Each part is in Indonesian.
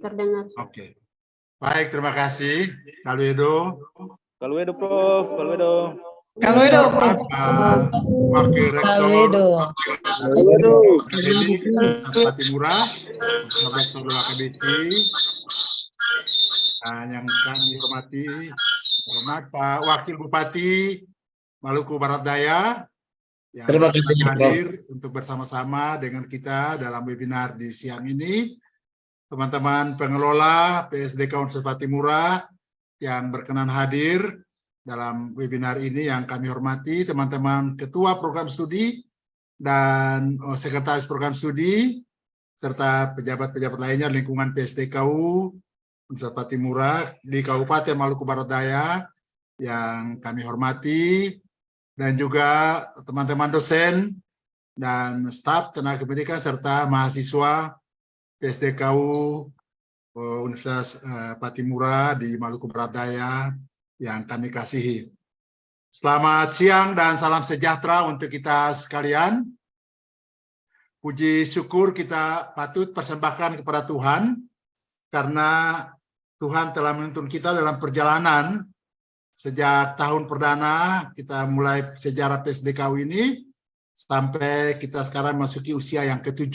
terdengar. Oke. Baik, terima kasih. Kalwedo. Kalwedo, Prof. Kalwedo. Kalwedo, Prof. Wakil Rektor Akademik Universitas Patimura, Profesor Dr. Akabesi, dan yang kami hormati, Pak Wakil Bupati Maluku Barat Daya, yang Terima kasih, hadir untuk bersama-sama dengan kita dalam webinar di siang ini. Teman-teman pengelola PSDK Universitas Patimura yang berkenan hadir dalam webinar ini yang kami hormati, teman-teman ketua program studi dan sekretaris program studi, serta pejabat-pejabat lainnya lingkungan PSDKU Universitas Patimura di Kabupaten Maluku Barat Daya yang kami hormati, dan juga teman-teman dosen dan staf tenaga pendidikan serta mahasiswa PSDKU Universitas Patimura di Maluku Barat Daya yang kami kasihi. Selamat siang dan salam sejahtera untuk kita sekalian. Puji syukur kita patut persembahkan kepada Tuhan karena Tuhan telah menuntun kita dalam perjalanan sejak tahun perdana kita mulai sejarah PSDKU ini sampai kita sekarang masuki usia yang ke-7.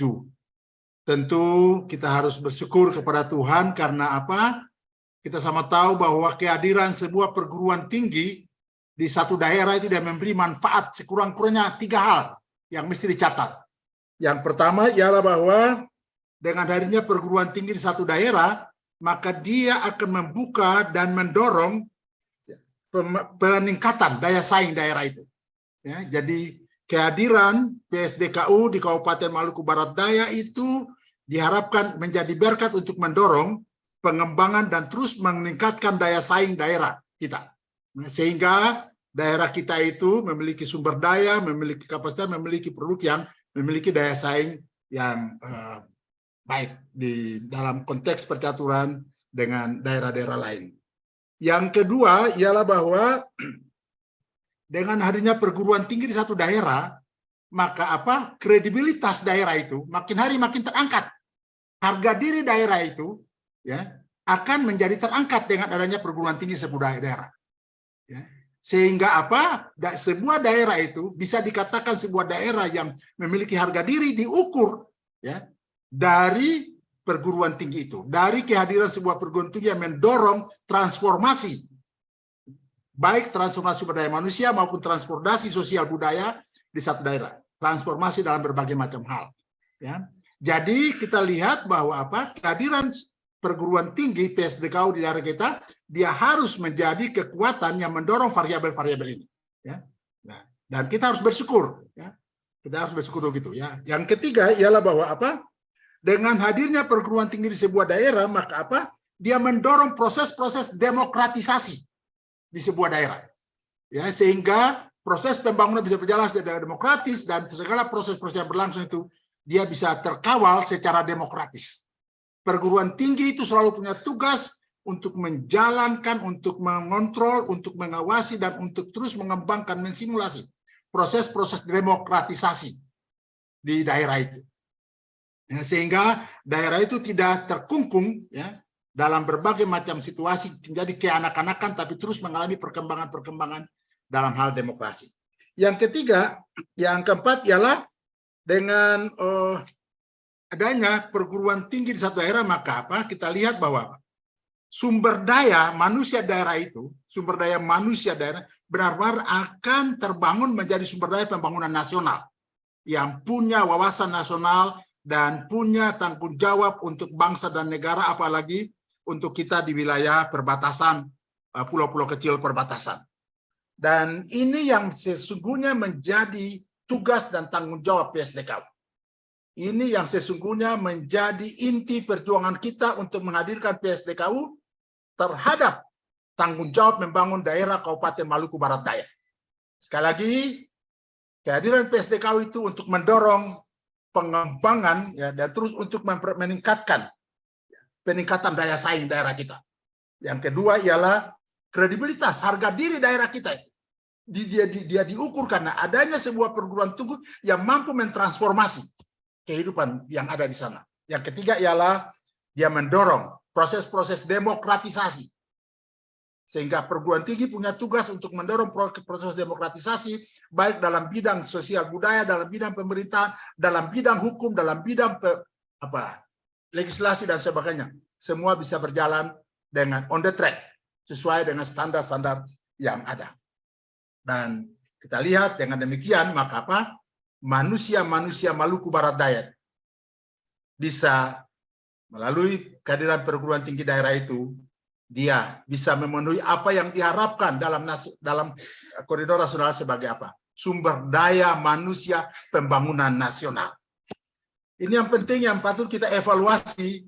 Tentu kita harus bersyukur kepada Tuhan karena apa? Kita sama tahu bahwa kehadiran sebuah perguruan tinggi di satu daerah itu dia memberi manfaat sekurang-kurangnya 3 hal yang mesti dicatat. Yang pertama ialah bahwa dengan hadirnya perguruan tinggi di satu daerah, maka dia akan membuka dan mendorong peningkatan daya saing daerah itu. Ya, jadi kehadiran PSDKU di Kabupaten Maluku Barat Daya itu diharapkan menjadi berkat untuk mendorong pengembangan dan terus meningkatkan daya saing daerah kita. Sehingga daerah kita itu memiliki sumber daya, memiliki kapasitas, memiliki produk yang memiliki daya saing yang baik di dalam konteks percaturan dengan daerah-daerah lain. Yang kedua ialah bahwa dengan hadirnya perguruan tinggi di satu daerah, maka apa? Kredibilitas daerah itu makin hari makin terangkat. Harga diri daerah itu ya akan menjadi terangkat dengan adanya perguruan tinggi sebuah daerah. Ya. Sehingga apa? Sebuah daerah itu bisa dikatakan sebuah daerah yang memiliki harga diri diukur ya dari perguruan tinggi itu, dari kehadiran sebuah perguruan tinggi yang mendorong transformasi, baik transformasi sumber daya manusia maupun transformasi sosial budaya di satu daerah, transformasi dalam berbagai macam hal. Ya. Jadi kita lihat bahwa apa? Kehadiran perguruan tinggi PSDKU di daerah kita, dia harus menjadi kekuatan yang mendorong variabel-variabel ini. Ya. Nah, dan kita harus bersyukur. Ya. Kita harus bersyukur begitu. Ya. Yang ketiga ialah bahwa apa? Dengan hadirnya perguruan tinggi di sebuah daerah, maka apa? Dia mendorong proses-proses demokratisasi di sebuah daerah. Ya, sehingga proses pembangunan bisa berjalan secara demokratis dan segala proses-proses yang berlangsung itu dia bisa terkawal secara demokratis. Perguruan tinggi itu selalu punya tugas untuk menjalankan, untuk mengontrol, untuk mengawasi, dan untuk terus mengembangkan, mensimulasi proses-proses demokratisasi di daerah itu. Ya, sehingga daerah itu tidak terkungkung ya, dalam berbagai macam situasi, menjadi keanak-anakan, tapi terus mengalami perkembangan-perkembangan dalam hal demokrasi. Yang ketiga, yang keempat ialah dengan adanya perguruan tinggi di satu daerah, maka apa? Kita lihat bahwa sumber daya manusia daerah itu, sumber daya manusia daerah benar-benar akan terbangun menjadi sumber daya pembangunan nasional yang punya wawasan nasional dan punya tanggung jawab untuk bangsa dan negara, apalagi untuk kita di wilayah perbatasan, pulau-pulau kecil perbatasan. Dan ini yang sesungguhnya menjadi tugas dan tanggung jawab PSDKU. Ini yang sesungguhnya menjadi inti perjuangan kita untuk menghadirkan PSDKU terhadap tanggung jawab membangun daerah Kabupaten Maluku Barat Daya. Sekali lagi, kehadiran PSDKU itu untuk mendorong pengembangan ya, dan terus untuk meningkatkan peningkatan daya saing daerah kita. Yang kedua ialah kredibilitas, harga diri daerah kita. Dia diukur karena adanya sebuah perguruan tinggi yang mampu mentransformasi kehidupan yang ada di sana. Yang ketiga ialah dia mendorong proses-proses demokratisasi. Sehingga perguruan tinggi punya tugas untuk mendorong proses demokratisasi, baik dalam bidang sosial budaya, dalam bidang pemerintahan, dalam bidang hukum, dalam bidang legislasi dan sebagainya. Semua bisa berjalan dengan on the track, sesuai dengan standar-standar yang ada. Dan kita lihat dengan demikian, maka manusia-manusia Maluku Barat Daya bisa melalui kehadiran perguruan tinggi daerah itu, dia bisa memenuhi apa yang diharapkan dalam koridor nasional sebagai apa? Sumber daya manusia pembangunan nasional. Ini yang penting yang patut kita evaluasi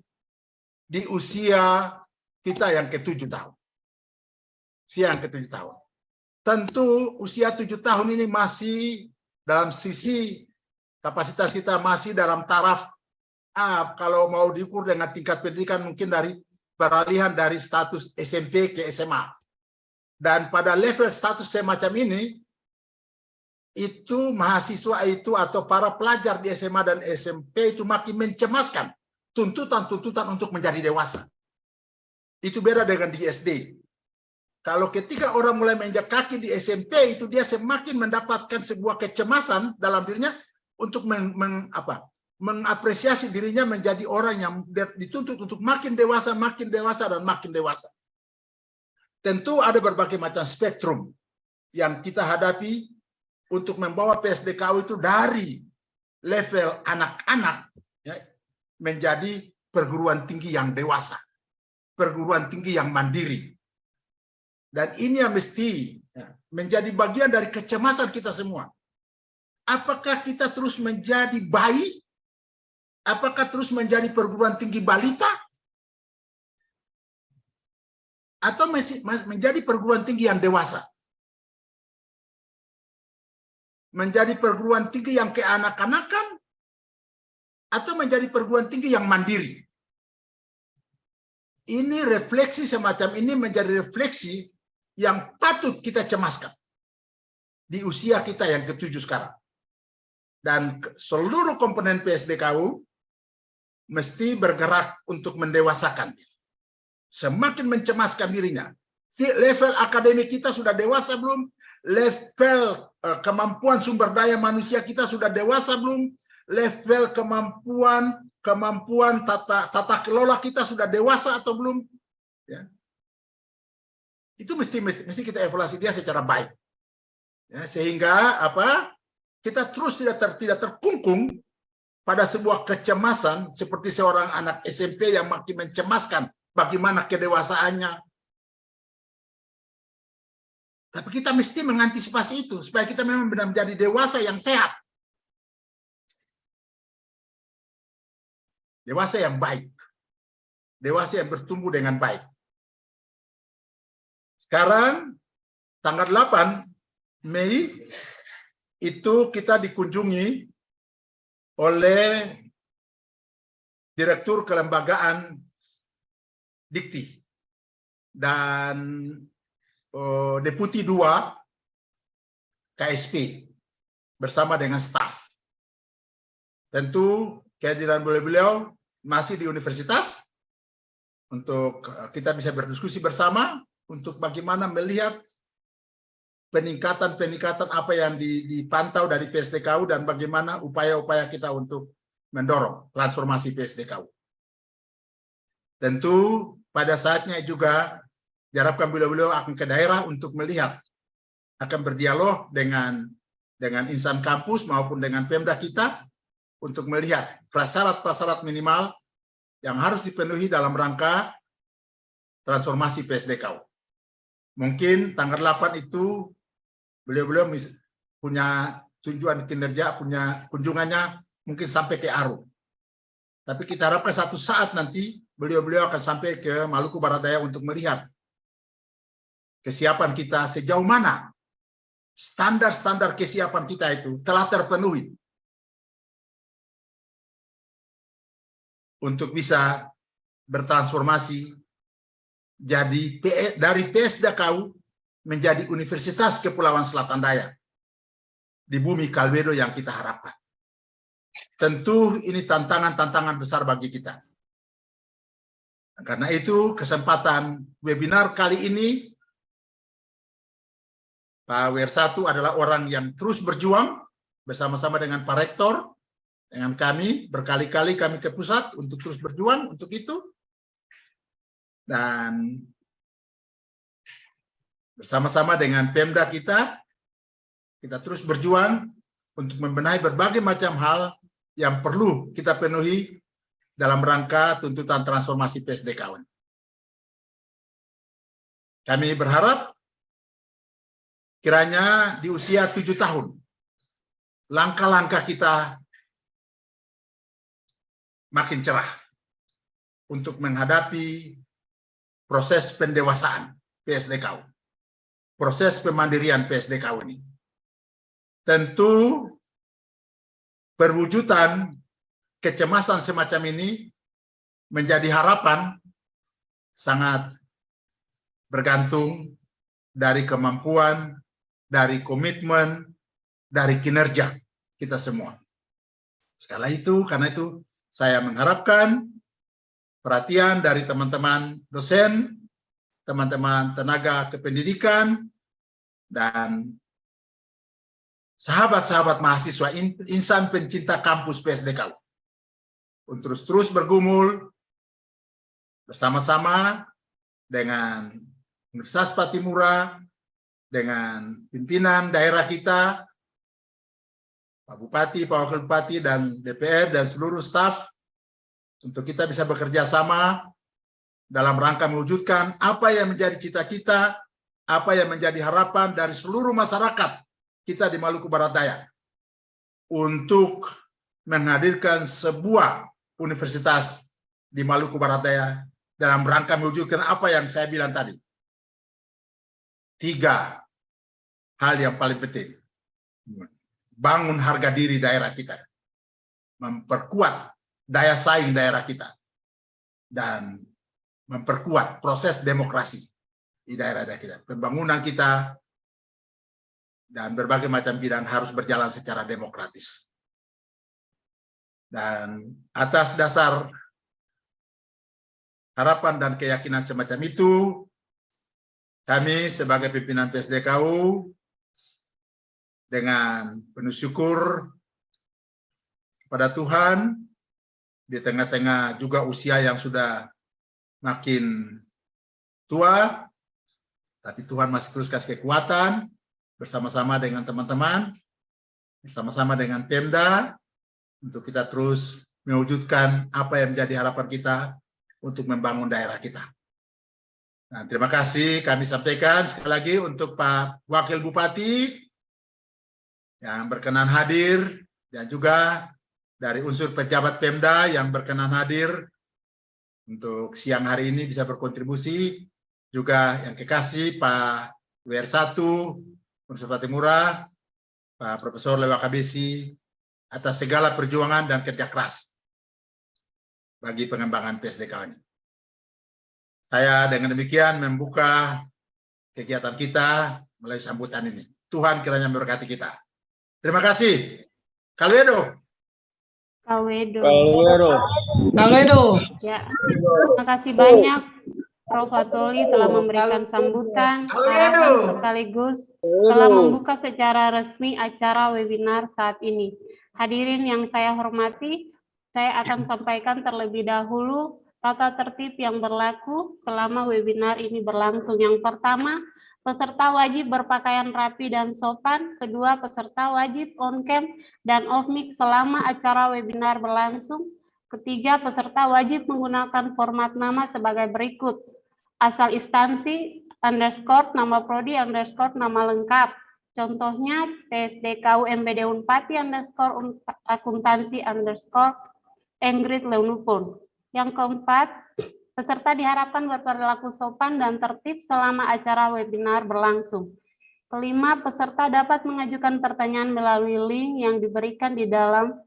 di usia kita yang ke-7 tahun. Usia yang ke-7 tahun. Tentu usia 7 tahun ini masih dalam sisi kapasitas kita masih dalam taraf kalau mau diukur dengan tingkat pendidikan mungkin dari peralihan dari status SMP ke SMA. Dan pada level status semacam ini, itu mahasiswa itu atau para pelajar di SMA dan SMP itu makin mencemaskan tuntutan-tuntutan untuk menjadi dewasa. Itu beda dengan di SD. Kalau ketika orang mulai menginjak kaki di SMP, itu dia semakin mendapatkan sebuah kecemasan dalam dirinya untuk mengapresiasi dirinya menjadi orang yang dituntut untuk makin dewasa, dan makin dewasa. Tentu ada berbagai macam spektrum yang kita hadapi untuk membawa PSDKU itu dari level anak-anak ya, menjadi perguruan tinggi yang dewasa, perguruan tinggi yang mandiri. Dan ini yang mesti menjadi bagian dari kecemasan kita semua. Apakah kita terus menjadi bayi? Apakah terus menjadi perguruan tinggi balita? Atau masih menjadi perguruan tinggi yang dewasa? Menjadi perguruan tinggi yang keanak-anakan? Atau menjadi perguruan tinggi yang mandiri? Ini refleksi semacam ini menjadi refleksi yang patut kita cemaskan di usia kita yang ke-7 sekarang. Dan seluruh komponen PSDKU mesti bergerak untuk mendewasakan diri. Semakin mencemaskan dirinya. Level akademik kita sudah dewasa belum? Level kemampuan sumber daya manusia kita sudah dewasa belum? Level kemampuan tata kelola kita sudah dewasa atau belum? Ya. Itu mesti kita evaluasi dia secara baik. Ya, sehingga kita terus tidak terkungkung pada sebuah kecemasan seperti seorang anak SMP yang makin mencemaskan bagaimana kedewasaannya. Tapi kita mesti mengantisipasi itu supaya kita memang benar menjadi dewasa yang sehat. Dewasa yang baik. Dewasa yang bertumbuh dengan baik. Sekarang tanggal 8 Mei itu kita dikunjungi oleh Direktur Kelembagaan Dikti dan Deputi 2 KSP bersama dengan staf. Tentu kehadiran beliau masih di universitas untuk kita bisa berdiskusi bersama untuk bagaimana melihat peningkatan apa yang dipantau dari PSDKU dan bagaimana upaya-upaya kita untuk mendorong transformasi PSDKU. Tentu pada saatnya juga diharapkan beliau-beliau akan ke daerah untuk melihat, akan berdialog dengan insan kampus maupun dengan Pemda kita untuk melihat prasyarat-prasyarat minimal yang harus dipenuhi dalam rangka transformasi PSDKU. Mungkin tanggal 8 itu beliau-beliau punya tujuan kinerja, punya kunjungannya mungkin sampai ke Aru. Tapi kita harapkan satu saat nanti beliau-beliau akan sampai ke Maluku Barat Daya untuk melihat kesiapan kita sejauh mana standar-standar kesiapan kita itu telah terpenuhi untuk bisa bertransformasi jadi dari PSDKU menjadi Universitas Kepulauan Selatan Daya di bumi Kalbedo yang kita harapkan. Tentu ini tantangan-tantangan besar bagi kita. Karena itu kesempatan webinar kali ini, Pak WR1 adalah orang yang terus berjuang bersama-sama dengan Pak Rektor, dengan kami, berkali-kali kami ke pusat untuk terus berjuang untuk itu. Dan bersama-sama dengan Pemda kita terus berjuang untuk membenahi berbagai macam hal yang perlu kita penuhi dalam rangka tuntutan transformasi PSDKU. Kami berharap kiranya di usia 7 tahun, langkah-langkah kita makin cerah untuk menghadapi proses pendewasaan PSDKU, proses pemandirian PSDKU ini. Tentu perwujudan kecemasan semacam ini menjadi harapan sangat bergantung dari kemampuan, dari komitmen, dari kinerja kita semua. Karena itu saya mengharapkan perhatian dari teman-teman dosen, teman-teman tenaga kependidikan, dan sahabat-sahabat mahasiswa insan pencinta kampus PSDKU untuk terus bergumul bersama-sama dengan Universitas Patimura, dengan pimpinan daerah kita, Pak Bupati, Pak Wakil Bupati, dan DPR, dan seluruh staf, untuk kita bisa bekerja sama dalam rangka mewujudkan apa yang menjadi cita-cita, apa yang menjadi harapan dari seluruh masyarakat kita di Maluku Barat Daya untuk menghadirkan sebuah universitas di Maluku Barat Daya dalam rangka mewujudkan apa yang saya bilang tadi. 3 hal yang paling penting. Bangun harga diri daerah kita, memperkuat daya saing daerah kita, dan memperkuat proses demokrasi di daerah-daerah kita. Pembangunan kita dan berbagai macam bidang harus berjalan secara demokratis. Dan atas dasar harapan dan keyakinan semacam itu, kami sebagai pimpinan PSDKU dengan penuh syukur kepada Tuhan, di tengah-tengah juga usia yang sudah makin tua, tapi Tuhan masih terus kasih kekuatan, bersama-sama dengan teman-teman, bersama-sama dengan Pemda, untuk kita terus mewujudkan apa yang menjadi harapan kita untuk membangun daerah kita. Nah, terima kasih kami sampaikan sekali lagi untuk Pak Wakil Bupati yang berkenan hadir, dan juga dari unsur pejabat Pemda yang berkenan hadir untuk siang hari ini bisa berkontribusi, juga yang kekasih Pak WR1, Universitas Patimura, Pak Profesor Lewa Kabesi, atas segala perjuangan dan kerja keras bagi pengembangan PSDKU ini. Saya dengan demikian membuka kegiatan kita melalui sambutan ini. Tuhan kiranya memberkati kita. Terima kasih. Kaluedo. Ya, terima kasih banyak Prof. Fatoli telah memberikan sambutan arahan sekaligus telah membuka secara resmi acara webinar saat ini. Hadirin yang saya hormati, saya akan sampaikan terlebih dahulu tata tertib yang berlaku selama webinar ini berlangsung. Yang pertama, peserta wajib berpakaian rapi dan sopan. Kedua, peserta wajib on cam dan off mic selama acara webinar berlangsung. Ketiga, peserta wajib menggunakan format nama sebagai berikut: asal instansi _ nama prodi _ nama lengkap. Contohnya PSDKU MBD Unpati _ akuntansi _ Engrid Leunupun. Yang keempat, peserta diharapkan berperilaku sopan dan tertib selama acara webinar berlangsung. Kelima, peserta dapat mengajukan pertanyaan melalui link yang diberikan di dalam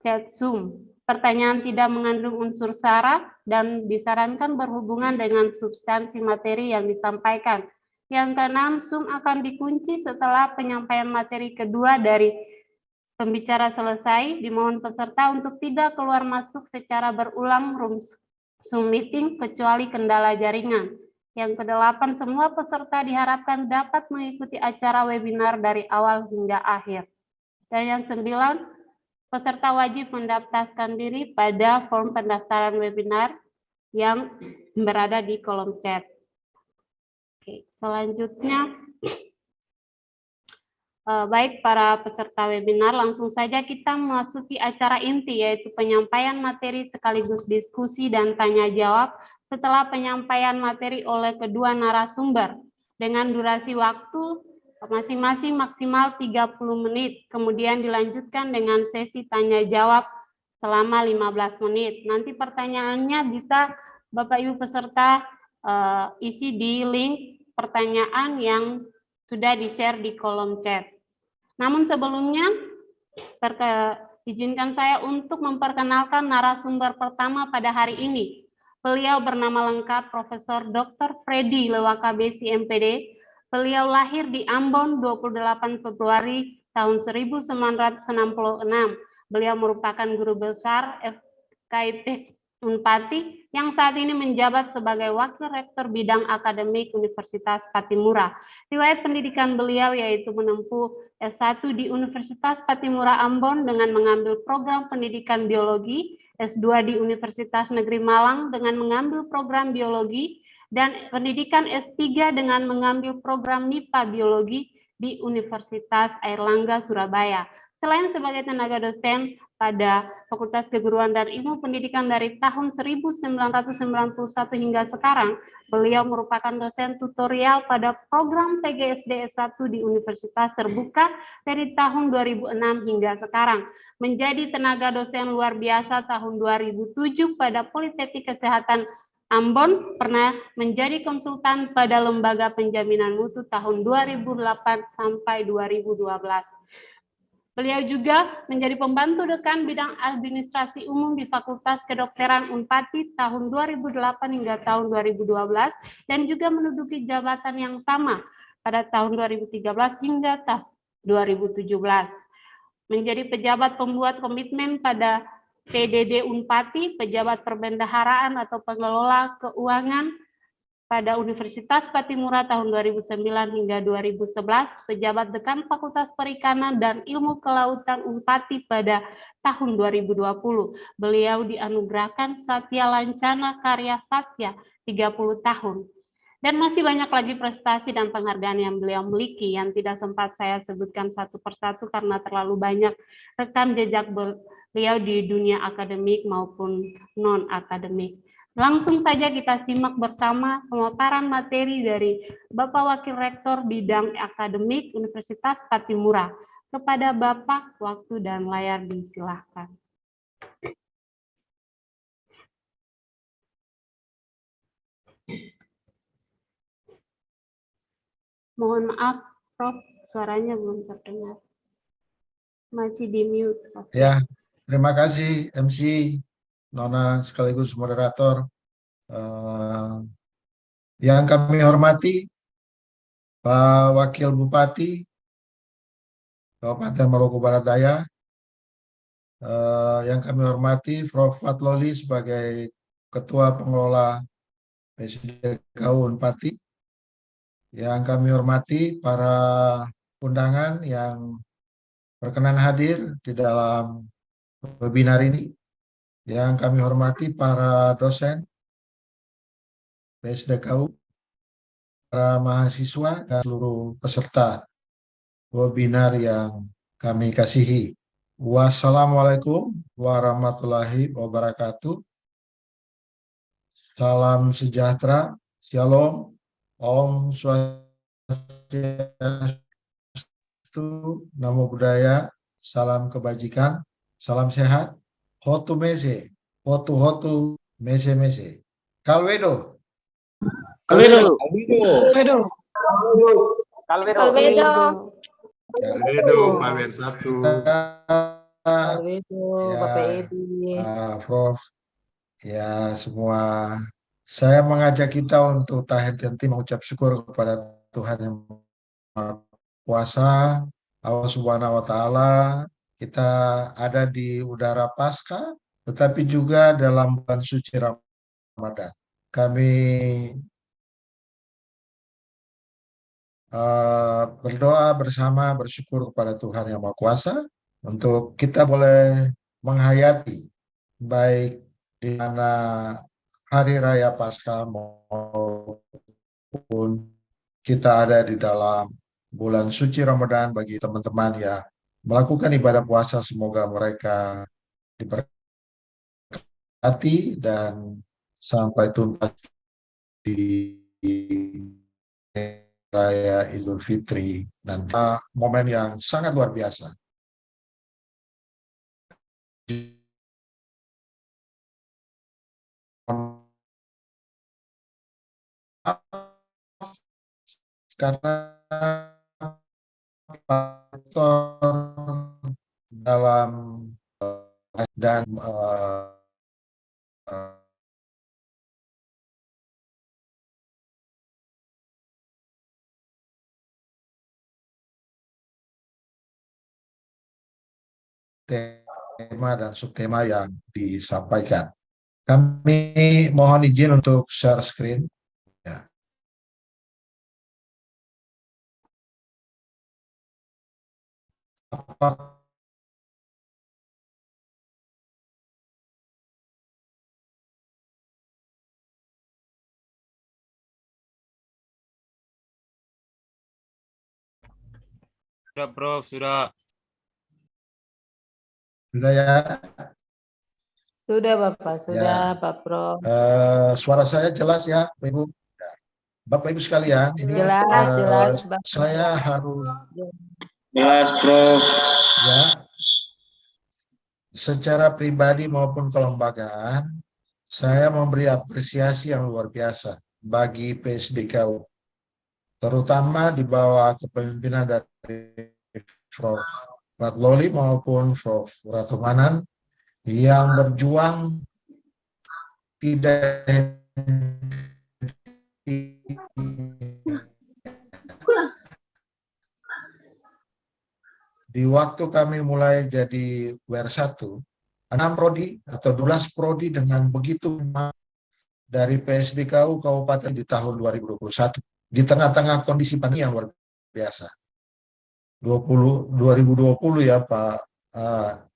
chat Zoom. Pertanyaan tidak mengandung unsur sara dan disarankan berhubungan dengan substansi materi yang disampaikan. Yang keenam, Zoom akan dikunci setelah penyampaian materi kedua dari pembicara selesai. Dimohon peserta untuk tidak keluar masuk secara berulang room Zoom meeting kecuali kendala jaringan. Yang kedelapan, semua peserta diharapkan dapat mengikuti acara webinar dari awal hingga akhir. Dan yang 9, peserta wajib mendaftarkan diri pada form pendaftaran webinar yang berada di kolom chat. Oke, selanjutnya, baik para peserta webinar, langsung saja kita memasuki acara inti, yaitu penyampaian materi sekaligus diskusi dan tanya jawab setelah penyampaian materi oleh kedua narasumber dengan durasi waktu masing-masing maksimal 30 menit, kemudian dilanjutkan dengan sesi tanya jawab selama 15 menit. Nanti pertanyaannya bisa Bapak Ibu peserta isi di link pertanyaan yang sudah di-share di kolom chat. Namun sebelumnya, izinkan saya untuk memperkenalkan narasumber pertama pada hari ini. Beliau bernama lengkap Profesor Dr. Freddy Lewakabesi MPD. Beliau lahir di Ambon 28 Februari tahun 1966. Beliau merupakan guru besar FKIP Unpati yang saat ini menjabat sebagai Wakil Rektor Bidang Akademik Universitas Patimura. Riwayat pendidikan beliau yaitu menempuh S1 di Universitas Patimura Ambon dengan mengambil program pendidikan biologi, S2 di Universitas Negeri Malang dengan mengambil program biologi, dan pendidikan S3 dengan mengambil program MIPA Biologi di Universitas Airlangga Surabaya. Selain sebagai tenaga dosen pada Fakultas Keguruan dan Ilmu Pendidikan dari tahun 1991 hingga sekarang, beliau merupakan dosen tutorial pada program PGSD S1 di Universitas Terbuka dari tahun 2006 hingga sekarang. Menjadi tenaga dosen luar biasa tahun 2007 pada Politeknik Kesehatan Ambon, pernah menjadi konsultan pada Lembaga Penjaminan Mutu tahun 2008 sampai 2012. Beliau juga menjadi pembantu dekan bidang administrasi umum di Fakultas Kedokteran Unpati tahun 2008 hingga tahun 2012 dan juga menduduki jabatan yang sama pada tahun 2013 hingga tahun 2017. Menjadi pejabat pembuat komitmen pada PDD Unpati, pejabat perbendaharaan atau pengelola keuangan pada Universitas Patimura tahun 2009 hingga 2011, pejabat dekan Fakultas Perikanan dan Ilmu Kelautan Unpati pada tahun 2020. Beliau dianugerahkan Satya Lancana Karya Satya 30 tahun. Dan masih banyak lagi prestasi dan penghargaan yang beliau miliki yang tidak sempat saya sebutkan satu persatu karena terlalu banyak rekam jejak beliau di dunia akademik maupun non-akademik. Langsung saja kita simak bersama pemaparan materi dari Bapak Wakil Rektor Bidang Akademik Universitas Patimura. Kepada Bapak, waktu dan layar disilahkan. Mohon maaf, Prof, suaranya belum terdengar. Masih di mute, Prof. Ya, terima kasih MC, Nona sekaligus moderator. Yang kami hormati Pak Wakil Bupati Kabupaten Maluku Barat Daya, yang kami hormati Prof. Fatloli sebagai Ketua Pengelola PSDKU Unpati, yang kami hormati para undangan yang berkenan hadir di dalam webinar ini, yang kami hormati para dosen PSDKU, para mahasiswa, dan seluruh peserta webinar yang kami kasihi. Wassalamualaikum warahmatullahi wabarakatuh. Salam sejahtera, Shalom, Om Swastiastu, Namo Buddhaya, salam kebajikan, salam sehat, hotu mese, hotu mese. Kalwedo. Kalwedo. Mawer 1. Bapak Edi. Prof. Ya, semua. Saya mengajak kita untuk henti mengucap syukur kepada Tuhan yang Maha Kuasa, Allah Subhanahu wa Ta'ala. Kita ada di udara Paskah, tetapi juga dalam bulan suci Ramadan. Ramadan. Kami berdoa bersama, bersyukur kepada Tuhan Yang Maha Kuasa untuk kita boleh menghayati baik di mana hari raya Paskah maupun kita ada di dalam bulan suci Ramadan. Bagi teman-teman yang melakukan ibadah puasa, semoga mereka diberkati dan sampai tuntas di Raya Idul Fitri nanti. Momen yang sangat luar biasa. Karena faktor dalam dan tema dan subtema yang disampaikan. Kami mohon izin untuk share screen. Ya. Sudah, Prof. Sudah. Sudah ya? Sudah Bapak, sudah Ya. Pak Prof. Suara saya jelas ya, Ibu? Bapak Ibu sekalian, ini Jelas Bapak. saya harus Jelas, Prof. ya, secara pribadi maupun kelembagaan, saya memberi apresiasi yang luar biasa bagi PSDKU, terutama di bawah kepemimpinan dari Prof. Patloli maupun Prof. Ratumanan yang berjuang tidak di waktu kami mulai jadi WR1, 6 prodi atau 12 prodi dengan begitu dari PSDKU Kabupaten di tahun 2021 di tengah-tengah kondisi pandemi yang luar biasa. 2020 ya Pak,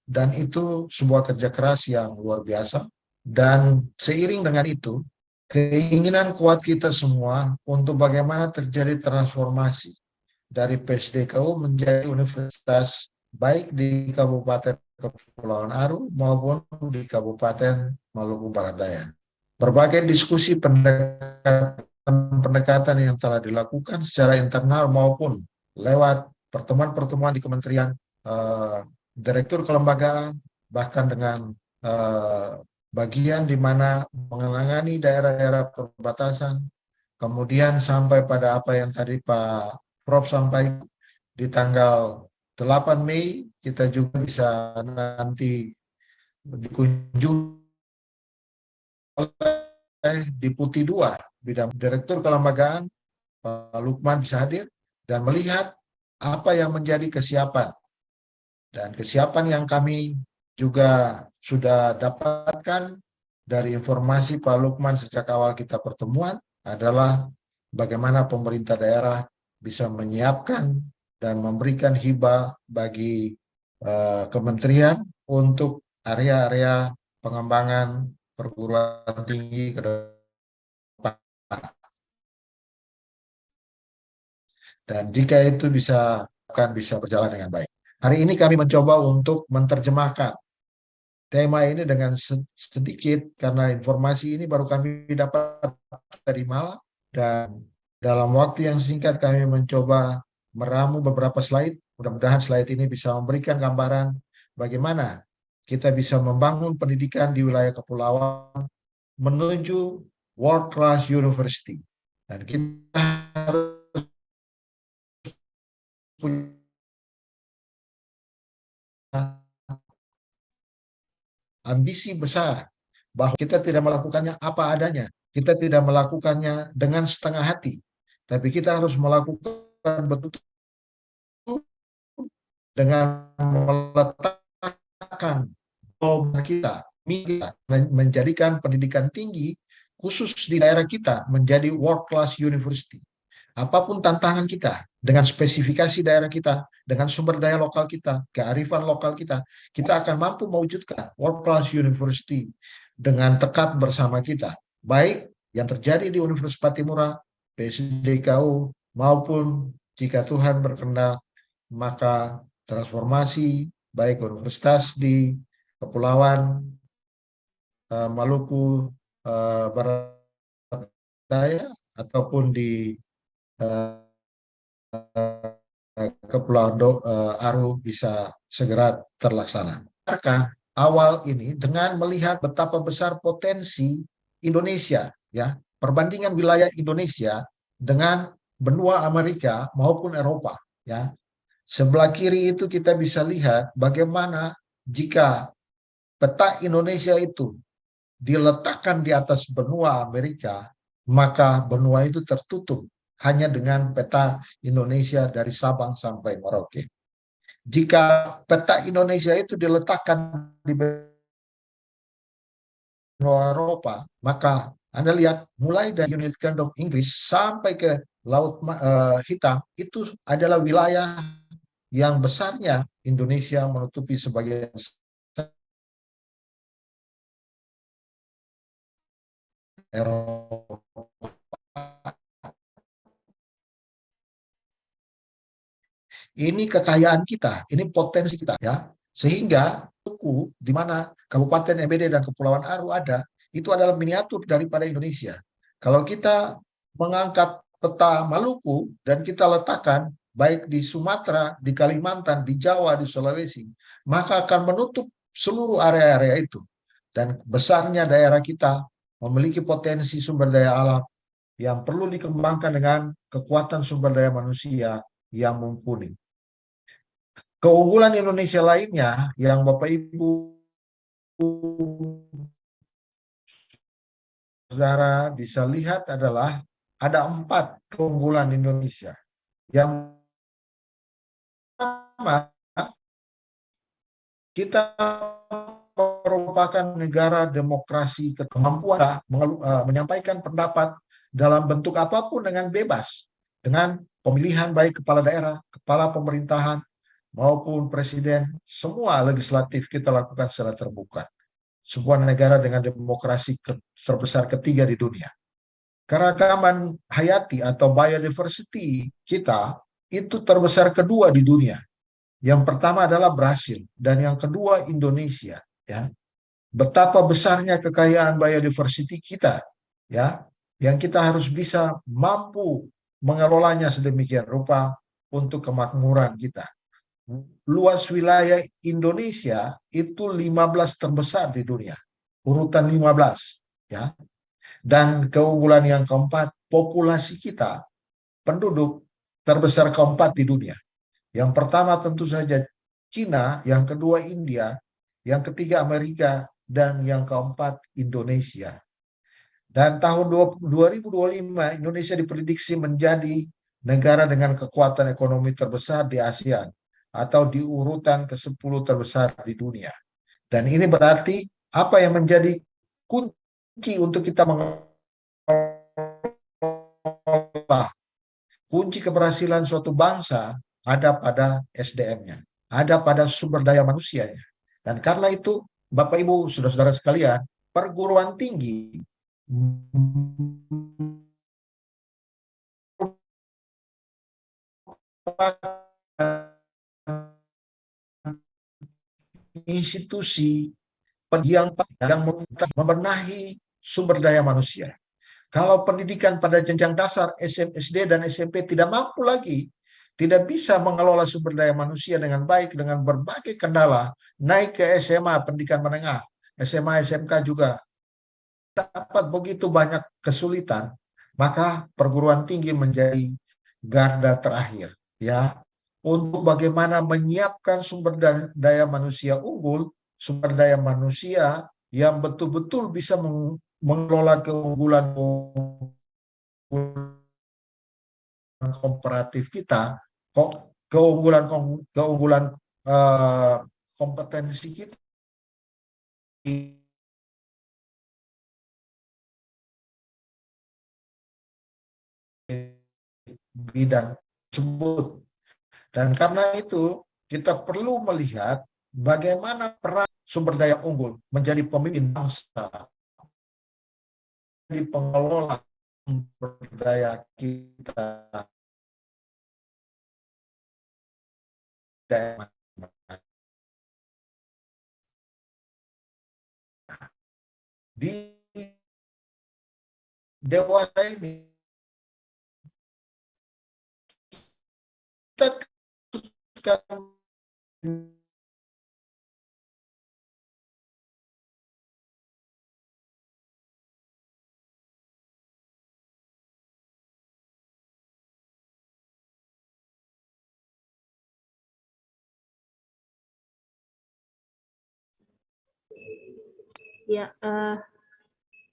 dan itu sebuah kerja keras yang luar biasa, dan seiring dengan itu keinginan kuat kita semua untuk bagaimana terjadi transformasi dari PSDKU menjadi universitas baik di Kabupaten Kepulauan Aru maupun di Kabupaten Maluku Barat Daya. Berbagai diskusi pendekatan yang telah dilakukan secara internal maupun lewat pertemuan-pertemuan di kementerian, direktur kelembagaan, bahkan dengan bagian di mana menangani daerah-daerah perbatasan, kemudian sampai pada apa yang tadi Pak Prof sampaikan di tanggal 8 Mei kita juga bisa nanti dikunjungi oleh Deputi 2 bidang Direktur Kelembagaan, Pak Lukman bisa hadir dan melihat apa yang menjadi kesiapan. Dan kesiapan yang kami juga sudah dapatkan dari informasi Pak Lukman sejak awal kita pertemuan adalah bagaimana pemerintah daerah bisa menyiapkan dan memberikan hibah bagi kementerian untuk area-area pengembangan perguruan tinggi ke depan. Dan jika itu akan bisa berjalan dengan baik. Hari ini kami mencoba untuk menerjemahkan tema ini dengan sedikit, karena informasi ini baru kami dapat dari malam, dan dalam waktu yang singkat kami mencoba meramu beberapa slide. Mudah-mudahan slide ini bisa memberikan gambaran bagaimana kita bisa membangun pendidikan di wilayah kepulauan menuju world class university. Dan kita harus punya ambisi besar bahwa kita tidak melakukannya apa adanya, kita tidak melakukannya dengan setengah hati, tapi kita harus melakukan betul dengan meletakkan kita menjadikan pendidikan tinggi khusus di daerah kita menjadi world class university. Apapun tantangan kita, dengan spesifikasi daerah kita, dengan sumber daya lokal kita, kearifan lokal kita akan mampu mewujudkan world class university dengan tekad bersama kita. Baik yang terjadi di Universitas Patimura, PSDKU, maupun jika Tuhan berkehendak, maka transformasi baik universitas di Kepulauan Maluku Barat Daya ataupun di Kepulauan Aru bisa segera terlaksana. Awal ini dengan melihat betapa besar potensi Indonesia, ya, perbandingan wilayah Indonesia dengan benua Amerika maupun Eropa, ya. Sebelah kiri itu kita bisa lihat bagaimana jika peta Indonesia itu diletakkan di atas benua Amerika, maka benua itu tertutup hanya dengan peta Indonesia dari Sabang sampai Merauke. Jika peta Indonesia itu diletakkan di benua Eropa, maka Anda lihat mulai dari United Kingdom Inggris sampai ke Laut Hitam, itu adalah wilayah yang besarnya Indonesia menutupi sebagian Eropa. Ini kekayaan kita, ini potensi kita, ya. Sehingga suku di mana Kabupaten NBD dan Kepulauan Aru ada, itu adalah miniatur daripada Indonesia. Kalau kita mengangkat peta Maluku dan kita letakkan baik di Sumatera, di Kalimantan, di Jawa, di Sulawesi, maka akan menutup seluruh area-area itu. Dan besarnya daerah kita memiliki potensi sumber daya alam yang perlu dikembangkan dengan kekuatan sumber daya manusia yang mumpuni. Keunggulan Indonesia lainnya yang Bapak Ibu Saudara bisa lihat adalah ada 4 keunggulan Indonesia. Yang pertama, kita merupakan negara demokrasi, kemampuan menyampaikan pendapat dalam bentuk apapun dengan bebas, dengan pemilihan baik kepala daerah, kepala pemerintahan, maupun presiden, semua legislatif kita lakukan secara terbuka. Sebuah negara dengan demokrasi terbesar ketiga di dunia. Keragaman hayati atau biodiversity kita itu terbesar kedua di dunia. Yang pertama adalah Brasil dan yang kedua Indonesia, ya. Betapa besarnya kekayaan biodiversity kita, ya, yang kita harus bisa mampu mengelolanya sedemikian rupa untuk kemakmuran kita. Luas wilayah Indonesia itu 15 terbesar di dunia, urutan 15, ya. Dan keunggulan yang keempat, populasi kita, penduduk terbesar keempat di dunia. Yang pertama tentu saja Cina, yang kedua India, yang ketiga Amerika, dan yang keempat Indonesia. Dan tahun 2025 Indonesia diprediksi menjadi negara dengan kekuatan ekonomi terbesar di ASEAN atau di urutan ke-10 terbesar di dunia. Dan ini berarti apa yang menjadi kunci untuk kita mengelola, kunci keberhasilan suatu bangsa ada pada SDM-nya, ada pada sumber daya manusianya. Dan karena itu, Bapak Ibu, saudara-saudara sekalian, perguruan tinggi institusi yang membenahi sumber daya manusia. Kalau pendidikan pada jenjang dasar SD dan SMP tidak mampu lagi, tidak bisa mengelola sumber daya manusia dengan baik dengan berbagai kendala, naik ke SMA, pendidikan menengah, SMA, SMK juga dapat begitu banyak kesulitan, maka perguruan tinggi menjadi garda terakhir, ya, untuk bagaimana menyiapkan sumber daya manusia unggul, sumber daya manusia yang betul-betul bisa mengelola keunggulan komparatif kita, keunggulan kompetensi kita bidang tersebut. Dan karena itu kita perlu melihat bagaimana peran sumber daya unggul menjadi pemimpin bangsa, menjadi pengelola sumber daya kita di dewasa ini. Kita sekarang Ya,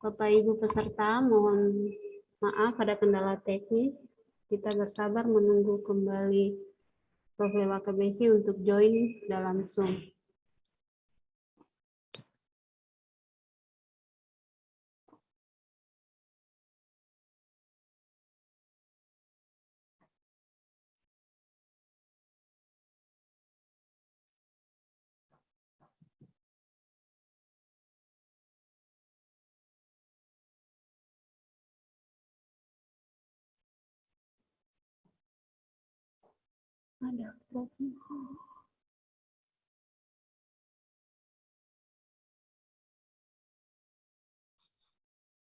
Bapak Ibu peserta, mohon maaf ada kendala teknis. Kita bersabar menunggu kembali Prof. Wakabesi untuk join dalam Zoom. Ada Prof.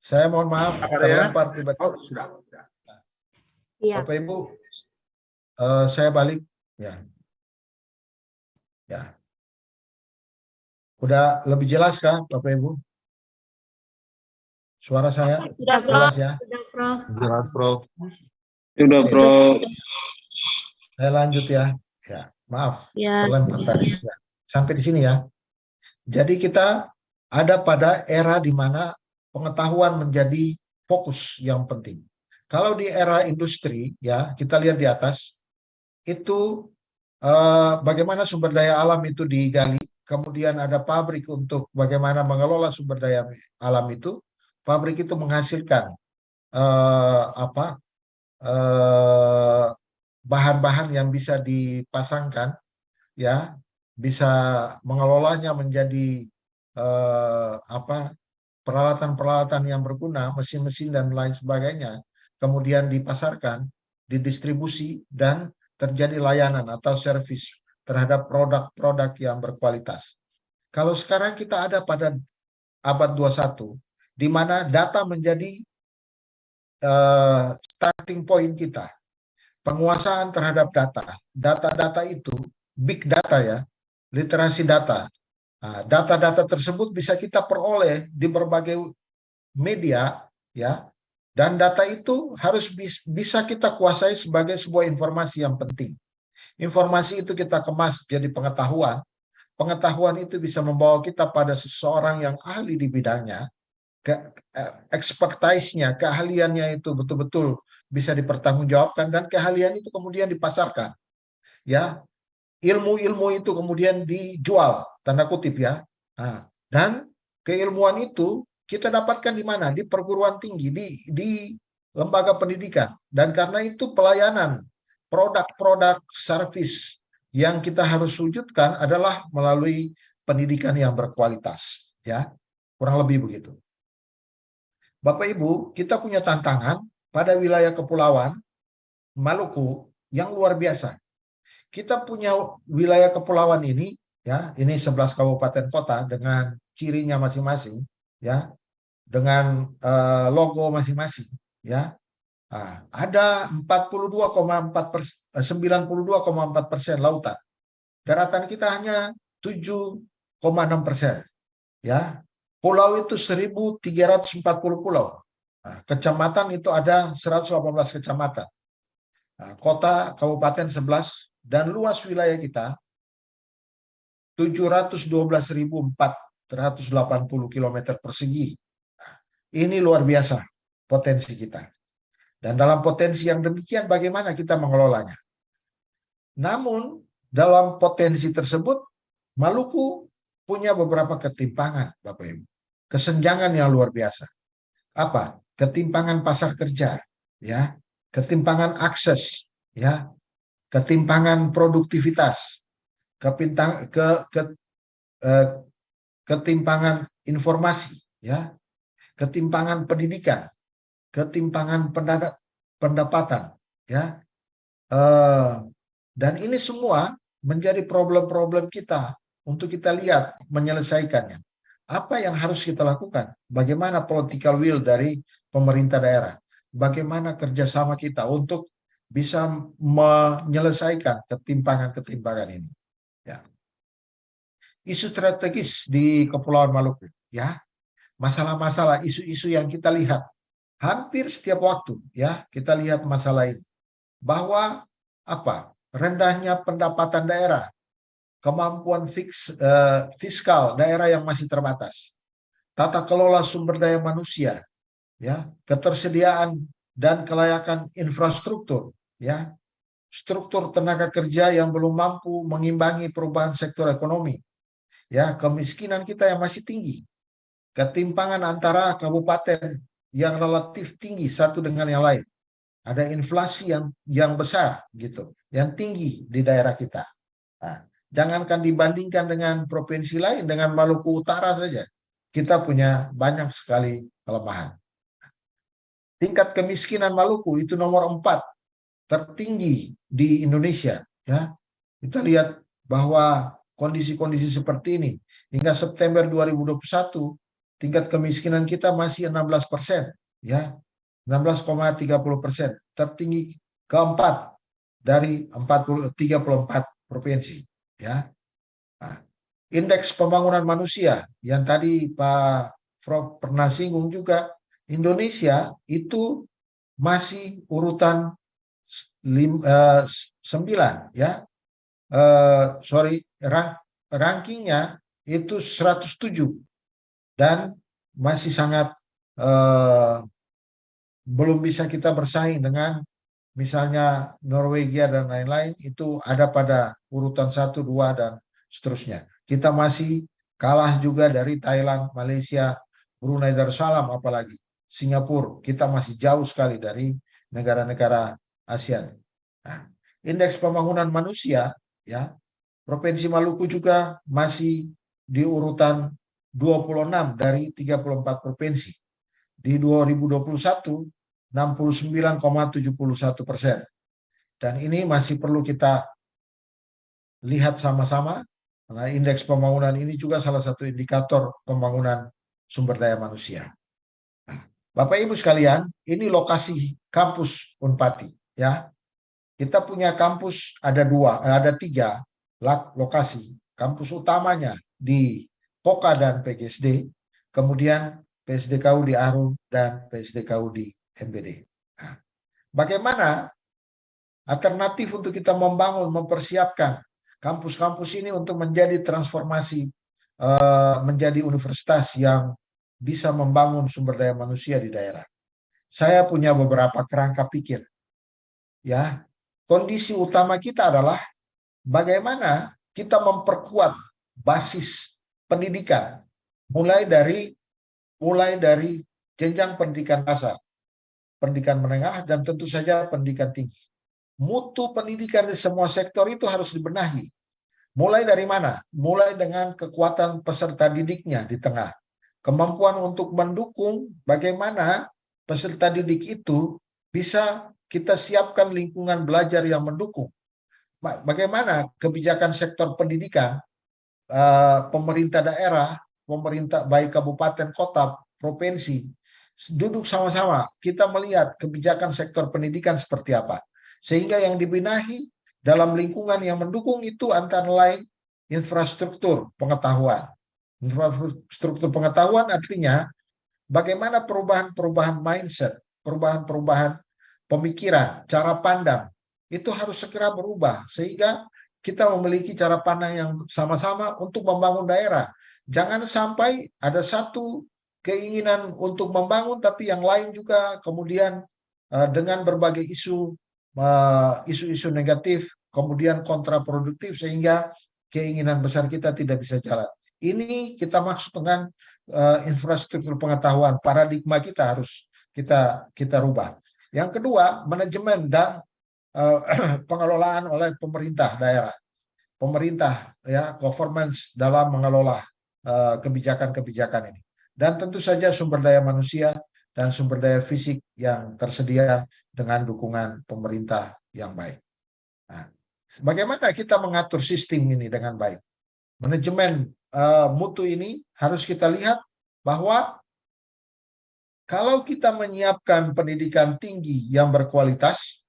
saya mohon maaf Apa ya? terlempar tiba-tiba. Oh, sudah. Iya. Bapak Ibu, saya balik. Ya. Udah lebih jelas kah Bapak Ibu? Suara saya Sudah, Prof. jelas ya? Sudah, Prof. Jelas, Prof. Sudah, Oke. Prof. Saya lanjut ya. Ya, maaf Ya. terlempar tadi. Ya. Sampai di sini ya. Jadi kita ada pada era di mana pengetahuan menjadi fokus yang penting. Kalau di era industri ya, kita lihat di atas itu bagaimana sumber daya alam itu digali, kemudian ada pabrik untuk bagaimana mengelola sumber daya alam itu. Pabrik itu menghasilkan bahan-bahan yang bisa dipasangkan, ya, bisa mengelolanya menjadi peralatan-peralatan yang berguna, mesin-mesin dan lain sebagainya, kemudian dipasarkan, didistribusi, dan terjadi layanan atau servis terhadap produk-produk yang berkualitas. Kalau sekarang kita ada pada abad 21, di mana data menjadi starting point kita, penguasaan terhadap data. Data-data itu, big data ya, literasi data. Nah, data-data tersebut bisa kita peroleh di berbagai media, ya, dan data itu harus bisa kita kuasai sebagai sebuah informasi yang penting. Informasi itu kita kemas jadi pengetahuan. Pengetahuan itu bisa membawa kita pada seseorang yang ahli di bidangnya, expertise-nya, keahliannya itu betul-betul bisa dipertanggungjawabkan, dan keahlian itu kemudian dipasarkan. Ya, ilmu-ilmu itu kemudian dijual, tanda kutip ya. Nah, dan keilmuan itu kita dapatkan di mana? Di perguruan tinggi, di lembaga pendidikan. Dan karena itu pelayanan, produk-produk servis yang kita harus wujudkan adalah melalui pendidikan yang berkualitas. Ya, kurang lebih begitu. Bapak Ibu, kita punya tantangan pada wilayah kepulauan Maluku yang luar biasa. Kita punya wilayah kepulauan ini, ya, ini 11 kabupaten kota dengan cirinya masing-masing, ya, dengan logo masing-masing, ya. Nah, ada 92,4% lautan. Daratan kita hanya 7,6%, ya. Pulau itu 1.340 pulau. Nah, kecamatan itu ada 118 kecamatan. Nah, kota, kabupaten 11, dan luas wilayah kita 712.480 km persegi. Nah, ini luar biasa potensi kita. Dan dalam potensi yang demikian bagaimana kita mengelolanya? Namun dalam potensi tersebut Maluku punya beberapa ketimpangan, Bapak Ibu. Kesenjangan yang luar biasa. Apa? Ketimpangan pasar kerja, ya. ketimpangan akses, ya, ketimpangan produktivitas, ketimpangan informasi, ya, ketimpangan pendidikan, ketimpangan pendapatan, ya, dan ini semua menjadi problem-problem kita untuk kita lihat menyelesaikannya. Apa yang harus kita lakukan? Bagaimana political will dari pemerintah daerah? Bagaimana kerjasama kita untuk bisa menyelesaikan ketimpangan-ketimpangan ini? Ya. Isu strategis di Kepulauan Maluku, ya, masalah-masalah, isu-isu yang kita lihat hampir setiap waktu, ya, kita lihat masalah ini, bahwa apa? Rendahnya pendapatan daerah, kemampuan fiskal daerah yang masih terbatas, tata kelola sumber daya manusia, ya, ketersediaan dan kelayakan infrastruktur, ya, struktur tenaga kerja yang belum mampu mengimbangi perubahan sektor ekonomi, ya, kemiskinan kita yang masih tinggi, ketimpangan antara kabupaten yang relatif tinggi satu dengan yang lain, ada inflasi yang besar gitu, yang tinggi di daerah kita. Nah, jangankan dibandingkan dengan provinsi lain, dengan Maluku Utara saja, kita punya banyak sekali kelemahan. Tingkat kemiskinan Maluku itu nomor 4 tertinggi di Indonesia. Ya, kita lihat bahwa kondisi-kondisi seperti ini hingga September 2021 tingkat kemiskinan kita masih 16%, ya, 16,30%, tertinggi keempat dari 34 provinsi, ya. Nah, indeks pembangunan manusia yang tadi Pak Prof pernah singgung juga, Indonesia itu masih urutan 9, ya. Rankingnya itu 107 dan masih sangat belum bisa kita bersaing dengan misalnya Norwegia dan lain-lain, itu ada pada urutan 1, 2 dan seterusnya. Kita masih kalah juga dari Thailand, Malaysia, Brunei Darussalam, apalagi Singapura. Kita masih jauh sekali dari negara-negara ASEAN. Nah, indeks pembangunan manusia, ya, Provinsi Maluku juga masih di urutan 26 dari 34 provinsi. Di 2021 69,71%. Dan ini masih perlu kita lihat sama-sama, karena indeks pembangunan ini juga salah satu indikator pembangunan sumber daya manusia. Nah, Bapak Ibu sekalian, ini lokasi kampus Unpati, ya. Kita punya kampus ada 3 lokasi. Kampus utamanya di Poka dan PGSD, kemudian PSDKU di Aru dan PSDKU di MBD. Nah, bagaimana alternatif untuk kita membangun, mempersiapkan kampus-kampus ini untuk menjadi transformasi, menjadi universitas yang bisa membangun sumber daya manusia di daerah. Saya punya beberapa kerangka pikir. Ya, kondisi utama kita adalah bagaimana kita memperkuat basis pendidikan, mulai dari jenjang pendidikan dasar, pendidikan menengah, dan tentu saja pendidikan tinggi. Mutu pendidikan di semua sektor itu harus dibenahi. Mulai dari mana? Mulai dengan kekuatan peserta didiknya di tengah. Kemampuan untuk mendukung bagaimana peserta didik itu bisa kita siapkan lingkungan belajar yang mendukung. Bagaimana kebijakan sektor pendidikan, pemerintah daerah, pemerintah baik kabupaten, kota, provinsi, duduk sama-sama, kita melihat kebijakan sektor pendidikan seperti apa. Sehingga yang dibenahi dalam lingkungan yang mendukung itu antara lain infrastruktur pengetahuan. Infrastruktur pengetahuan artinya bagaimana perubahan-perubahan mindset, perubahan-perubahan pemikiran, cara pandang, itu harus segera berubah. Sehingga kita memiliki cara pandang yang sama-sama untuk membangun daerah. Jangan sampai ada satu keinginan untuk membangun, tapi yang lain juga kemudian dengan berbagai isu negatif, kemudian kontraproduktif, sehingga keinginan besar kita tidak bisa jalan. Ini kita maksud dengan infrastruktur pengetahuan, paradigma kita harus kita rubah. Yang kedua, manajemen dan pengelolaan oleh pemerintah daerah. Pemerintah ya, governance dalam mengelola kebijakan-kebijakan ini. Dan tentu saja sumber daya manusia dan sumber daya fisik yang tersedia dengan dukungan pemerintah yang baik. Nah, bagaimana kita mengatur sistem ini dengan baik? Manajemen mutu ini harus kita lihat bahwa kalau kita menyiapkan pendidikan tinggi yang berkualitas,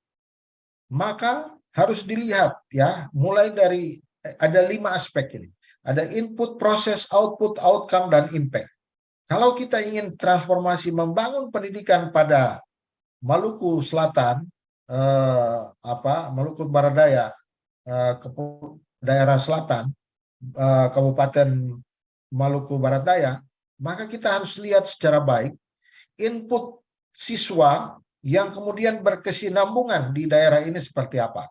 maka harus dilihat ya, mulai dari ada 5 aspek ini. Ada input, proses, output, outcome, dan impact. Kalau kita ingin transformasi membangun pendidikan pada Maluku Selatan, Maluku Barat Daya, daerah selatan, Kabupaten Maluku Barat Daya, maka kita harus lihat secara baik input siswa yang kemudian berkesinambungan di daerah ini seperti apa.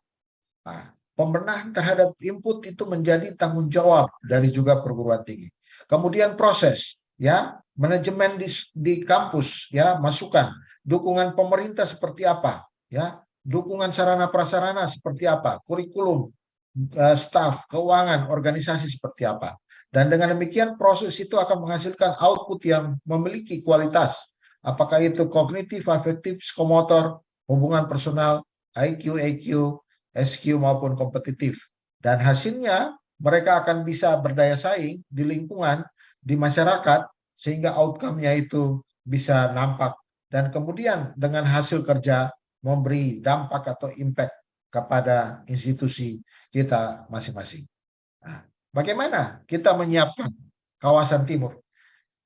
Nah, pembenahan terhadap input itu menjadi tanggung jawab dari juga perguruan tinggi. Kemudian proses, ya, manajemen di kampus, ya, masukan, dukungan pemerintah seperti apa, ya, dukungan sarana prasarana seperti apa, kurikulum, staf, keuangan, organisasi seperti apa. Dan dengan demikian proses itu akan menghasilkan output yang memiliki kualitas. Apakah itu kognitif, afektif, psikomotor, hubungan personal, IQ, EQ, SQ maupun kompetitif. Dan hasilnya mereka akan bisa berdaya saing di lingkungan, di masyarakat, sehingga outcome-nya itu bisa nampak. Dan kemudian dengan hasil kerja memberi dampak atau impact kepada institusi kita masing-masing. Nah, bagaimana kita menyiapkan kawasan timur?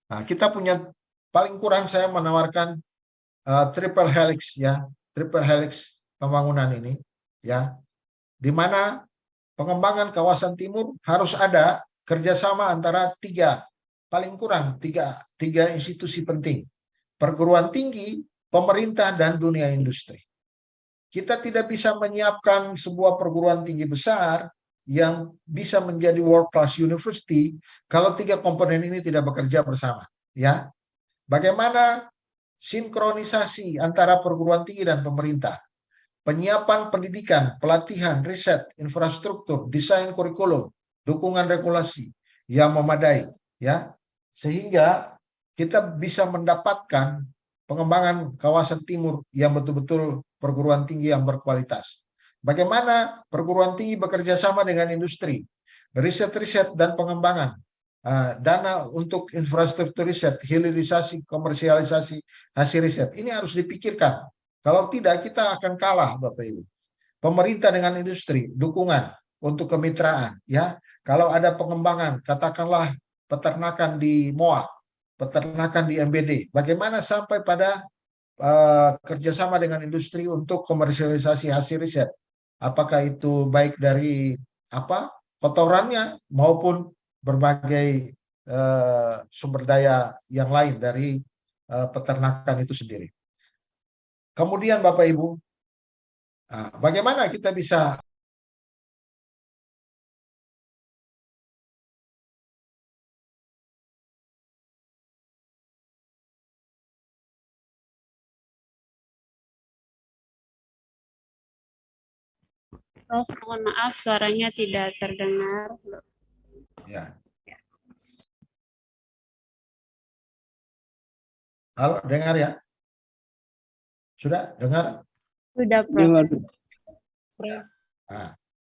Nah, kita punya paling kurang saya menawarkan triple helix, ya, triple helix pembangunan ini, ya, di mana pengembangan kawasan timur harus ada kerjasama antara paling kurang tiga institusi penting: perguruan tinggi, pemerintah, dan dunia industri. Kita tidak bisa menyiapkan sebuah perguruan tinggi besar yang bisa menjadi world class university kalau 3 komponen ini tidak bekerja bersama. Ya, bagaimana sinkronisasi antara perguruan tinggi dan pemerintah? Penyiapan pendidikan, pelatihan, riset, infrastruktur, desain kurikulum, dukungan regulasi yang memadai, ya, sehingga kita bisa mendapatkan pengembangan kawasan timur yang betul-betul perguruan tinggi yang berkualitas. Bagaimana perguruan tinggi bekerja sama dengan industri, riset-riset dan pengembangan, dana untuk infrastruktur riset, hilirisasi, komersialisasi hasil riset. Ini harus dipikirkan. Kalau tidak, kita akan kalah, Bapak Ibu. Pemerintah dengan industri, dukungan untuk kemitraan, ya. Kalau ada pengembangan, katakanlah peternakan di MOA, peternakan di MBD, bagaimana sampai pada kerjasama dengan industri untuk komersialisasi hasil riset? Apakah itu baik dari kotorannya maupun berbagai sumber daya yang lain dari peternakan itu sendiri. Kemudian Bapak Ibu, bagaimana kita bisa Prof, mohon maaf suaranya tidak terdengar. ya. Halo, dengar ya? Sudah dengar? Sudah, Prof. Ya. Nah,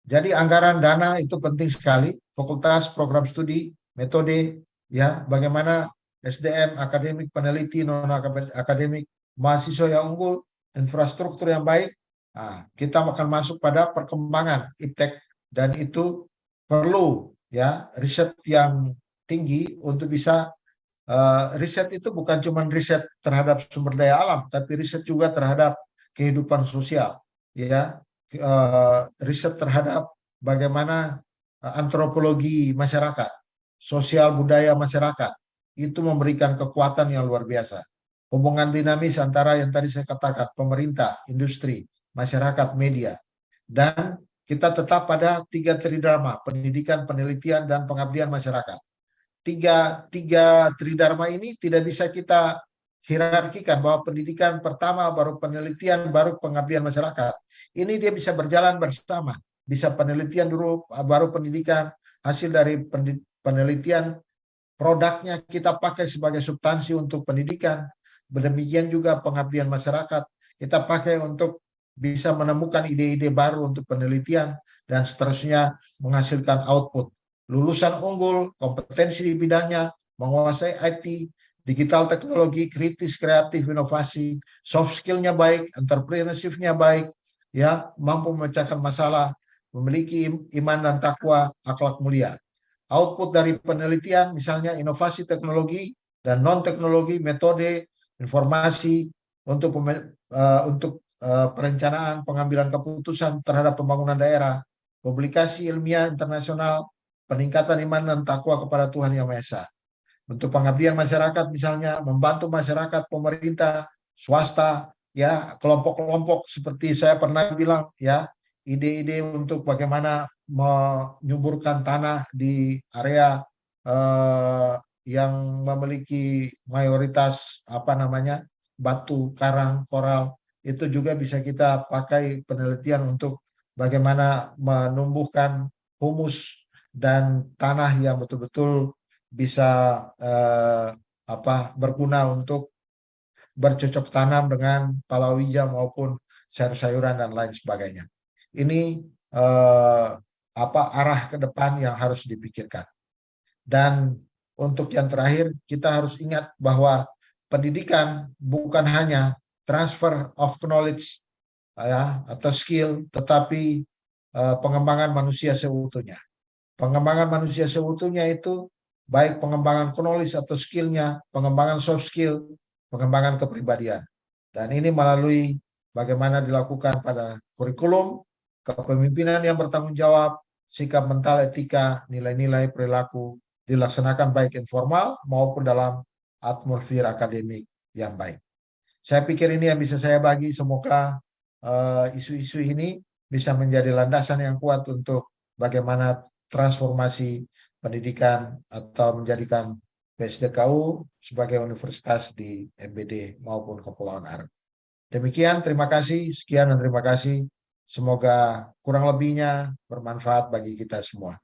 jadi anggaran dana itu penting sekali. Fakultas, program studi, metode, ya, bagaimana SDM, akademik, peneliti, non akademik, mahasiswa yang unggul, infrastruktur yang baik. Nah, kita akan masuk pada perkembangan iptek, dan itu perlu, ya, riset yang tinggi untuk bisa riset itu bukan cuma riset terhadap sumber daya alam, tapi riset juga terhadap kehidupan sosial, ya, riset terhadap bagaimana antropologi masyarakat, sosial budaya masyarakat, itu memberikan kekuatan yang luar biasa. Hubungan dinamis antara yang tadi saya katakan, pemerintah, industri, masyarakat, media, dan kita tetap pada 3 tridharma: pendidikan, penelitian, dan pengabdian masyarakat. Tiga tridharma ini tidak bisa kita hierarkikan bahwa pendidikan pertama, baru penelitian, baru pengabdian masyarakat. Ini dia bisa berjalan bersama. Bisa penelitian dulu, baru pendidikan, hasil dari penelitian, produknya kita pakai sebagai substansi untuk pendidikan. Demikian juga pengabdian masyarakat. Kita pakai untuk bisa menemukan ide-ide baru untuk penelitian dan seterusnya menghasilkan output. Lulusan unggul, kompetensi di bidangnya, menguasai IT, digital teknologi, kritis, kreatif, inovasi, soft skill-nya baik, entrepreneurship-nya baik, ya, mampu memecahkan masalah, memiliki iman dan takwa, akhlak mulia. Output dari penelitian misalnya inovasi teknologi dan non-teknologi, metode, informasi untuk perencanaan, pengambilan keputusan terhadap pembangunan daerah, publikasi ilmiah internasional, peningkatan iman dan takwa kepada Tuhan Yang Maha Esa. Untuk pengabdian masyarakat misalnya membantu masyarakat, pemerintah, swasta, ya, kelompok-kelompok seperti saya pernah bilang, ya, ide-ide untuk bagaimana menyuburkan tanah di area yang memiliki mayoritas batu, karang, koral, itu juga bisa kita pakai penelitian untuk bagaimana menumbuhkan humus dan tanah yang betul-betul bisa berguna untuk bercocok tanam dengan palawija maupun sayur-sayuran dan lain sebagainya. Ini arah ke depan yang harus dipikirkan. Dan untuk yang terakhir, kita harus ingat bahwa pendidikan bukan hanya transfer of knowledge atau skill, tetapi pengembangan manusia seutuhnya. Pengembangan manusia seutuhnya itu baik pengembangan knowledge atau skillnya, pengembangan soft skill, pengembangan kepribadian. Dan ini melalui bagaimana dilakukan pada kurikulum, kepemimpinan yang bertanggung jawab, sikap mental, etika, nilai-nilai perilaku, dilaksanakan baik informal maupun dalam atmosfer akademik yang baik. Saya pikir ini yang bisa saya bagi, semoga isu-isu ini bisa menjadi landasan yang kuat untuk bagaimana transformasi pendidikan atau menjadikan PSDKU sebagai universitas di MBD maupun Kepulauan Arab. Demikian, terima kasih, sekian dan terima kasih. Semoga kurang lebihnya bermanfaat bagi kita semua.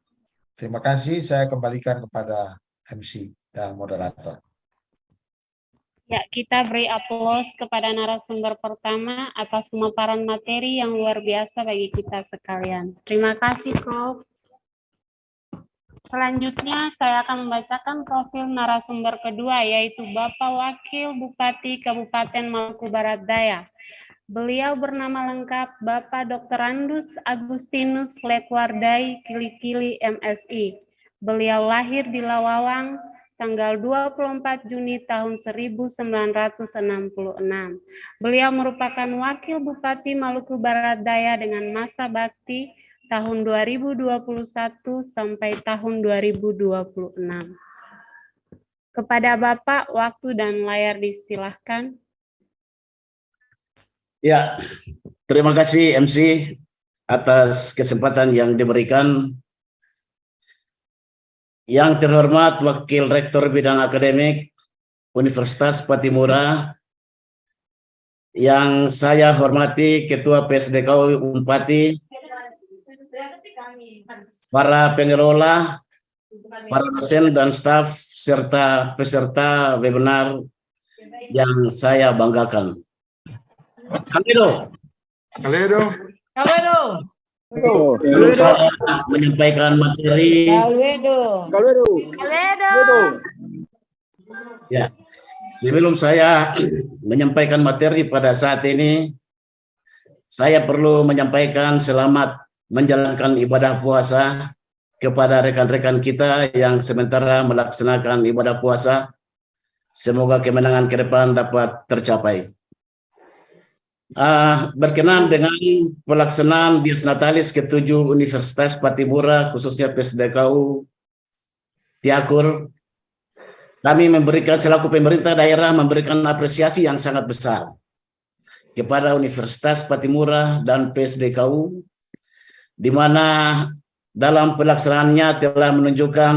Terima kasih, saya kembalikan kepada MC dan moderator. Ya, kita beri aplaus kepada narasumber pertama atas pemaparan materi yang luar biasa bagi kita sekalian. Terima kasih, Prof. Selanjutnya, saya akan membacakan profil narasumber kedua, yaitu Bapak Wakil Bupati Kabupaten Maluku Barat Daya. Beliau bernama lengkap Bapak Dr. Randus Agustinus Lekwardai Kilikili, MSI. Beliau lahir di Lawawang, tanggal 24 Juni tahun 1966. Beliau merupakan Wakil Bupati Maluku Barat Daya dengan masa bakti tahun 2021 sampai tahun 2026. Kepada Bapak, waktu dan layar disilahkan. Ya, terima kasih MC atas kesempatan yang diberikan. Yang terhormat Wakil Rektor Bidang Akademik Universitas Patimura, yang saya hormati Ketua PSDKU Unpati, para pengelola, para dosen dan staf, serta peserta webinar yang saya banggakan. Kaledo. Belum saya menyampaikan materi. Ya, sebelum saya menyampaikan materi pada saat ini, saya perlu menyampaikan selamat menjalankan ibadah puasa kepada rekan-rekan kita yang sementara melaksanakan ibadah puasa. Semoga kemenangan ke depan dapat tercapai. Berkenan dengan pelaksanaan Dies Natalis ke-7 Universitas Patimura, khususnya PSDKU Tiakur, kami memberikan selaku pemerintah daerah memberikan apresiasi yang sangat besar kepada Universitas Patimura dan PSDKU, di mana dalam pelaksanaannya telah menunjukkan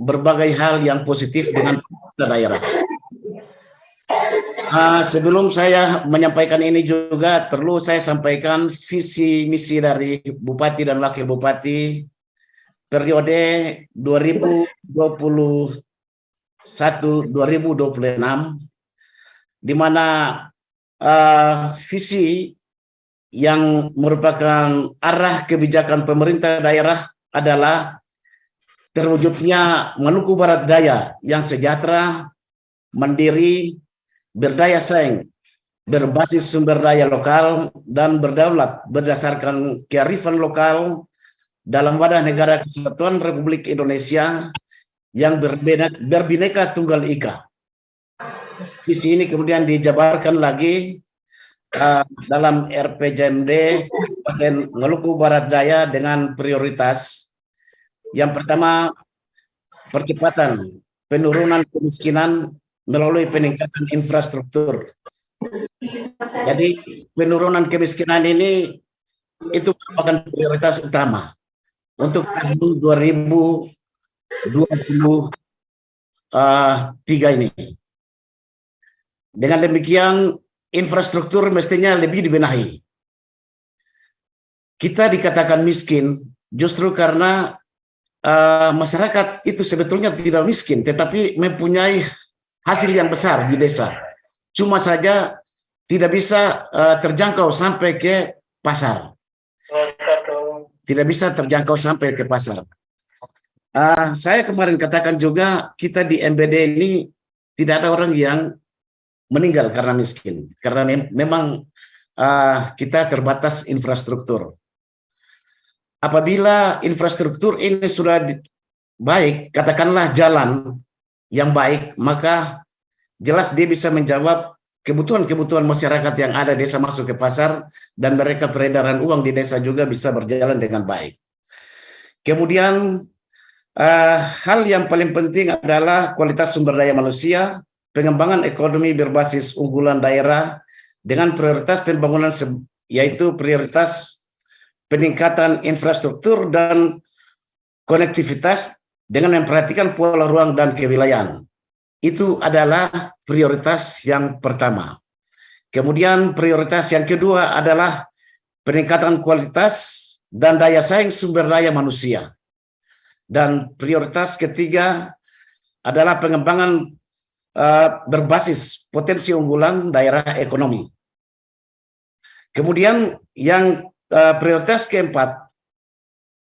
berbagai hal yang positif dengan pemerintah daerah. Sebelum saya menyampaikan ini juga perlu saya sampaikan visi misi dari Bupati dan Wakil Bupati periode 2021-2026, di mana visi yang merupakan arah kebijakan pemerintah daerah adalah terwujudnya Maluku Barat Daya yang sejahtera, mandiri, berdaya saing, berbasis sumber daya lokal, dan berdaulat berdasarkan kearifan lokal dalam wadah negara kesatuan Republik Indonesia yang berbineka tunggal ika. Visi ini kemudian dijabarkan lagi dalam RPJMD Kabupaten Maluku Barat Daya dengan prioritas yang pertama, percepatan penurunan kemiskinan melalui peningkatan infrastruktur. Jadi penurunan kemiskinan ini itu merupakan prioritas utama untuk tahun 2023 ini. Dengan demikian infrastruktur mestinya lebih dibenahi. Kita dikatakan miskin justru karena masyarakat itu sebetulnya tidak miskin, tetapi mempunyai hasil yang besar di desa. Cuma saja tidak bisa terjangkau sampai ke pasar. Tidak bisa terjangkau sampai ke pasar. Saya kemarin katakan juga kita di MBD ini tidak ada orang yang meninggal karena miskin, karena memang kita terbatas infrastruktur. Apabila infrastruktur ini sudah baik, katakanlah jalan yang baik, maka jelas dia bisa menjawab kebutuhan-kebutuhan masyarakat yang ada di desa masuk ke pasar, dan mereka peredaran uang di desa juga bisa berjalan dengan baik. Kemudian hal yang paling penting adalah kualitas sumber daya manusia, pengembangan ekonomi berbasis unggulan daerah dengan prioritas pembangunan yaitu prioritas peningkatan infrastruktur dan konektivitas dengan memperhatikan pola ruang dan kewilayahan. Itu adalah prioritas yang pertama. Kemudian prioritas yang kedua adalah peningkatan kualitas dan daya saing sumber daya manusia. Dan prioritas ketiga adalah pengembangan berbasis potensi unggulan daerah ekonomi. Kemudian yang prioritas keempat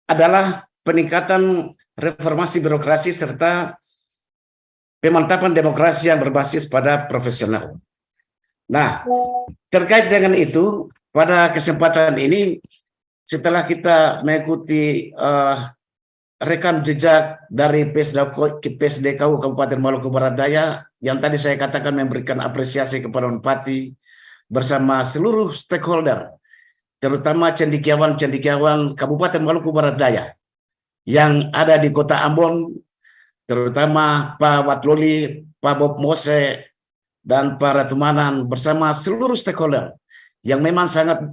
adalah peningkatan reformasi birokrasi serta pemantapan demokrasi yang berbasis pada profesional. Nah, terkait dengan itu, pada kesempatan ini, setelah kita mengikuti rekam jejak dari PSDKU Kabupaten Maluku Barat Daya, yang tadi saya katakan memberikan apresiasi kepada Bupati bersama seluruh stakeholder, terutama cendekiawan-cendekiawan Kabupaten Maluku Barat Daya yang ada di Kota Ambon, terutama Pak Watloli, Pak Bob Mose, dan para Tumanan bersama seluruh stakeholder yang memang sangat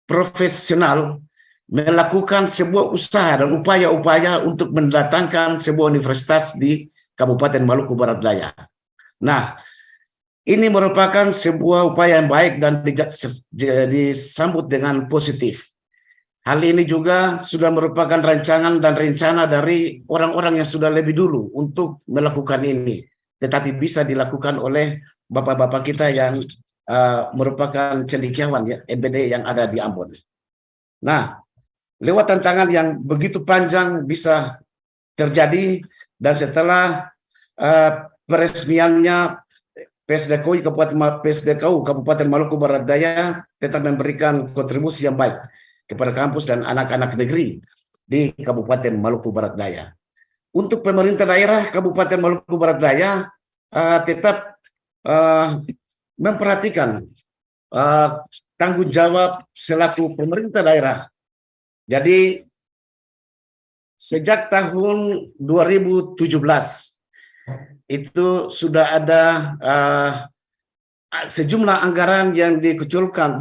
profesional melakukan sebuah usaha dan upaya-upaya untuk mendatangkan sebuah universitas di Kabupaten Maluku Barat Daya. Nah, ini merupakan sebuah upaya yang baik dan disambut dengan positif. Hal ini juga sudah merupakan rancangan dan rencana dari orang-orang yang sudah lebih dulu untuk melakukan ini. Tetapi bisa dilakukan oleh bapak-bapak kita yang merupakan cendekiawan ya, MBD yang ada di Ambon. Nah, lewat tantangan yang begitu panjang bisa terjadi, dan setelah peresmiannya PSDKU Kabupaten Maluku Barat Daya tetap memberikan kontribusi yang baik kepada kampus dan anak-anak negeri di Kabupaten Maluku Barat Daya. Untuk pemerintah daerah Kabupaten Maluku Barat Daya tetap memperhatikan tanggung jawab selaku pemerintah daerah. Jadi sejak tahun 2017 itu sudah ada sejumlah anggaran yang dikucurkan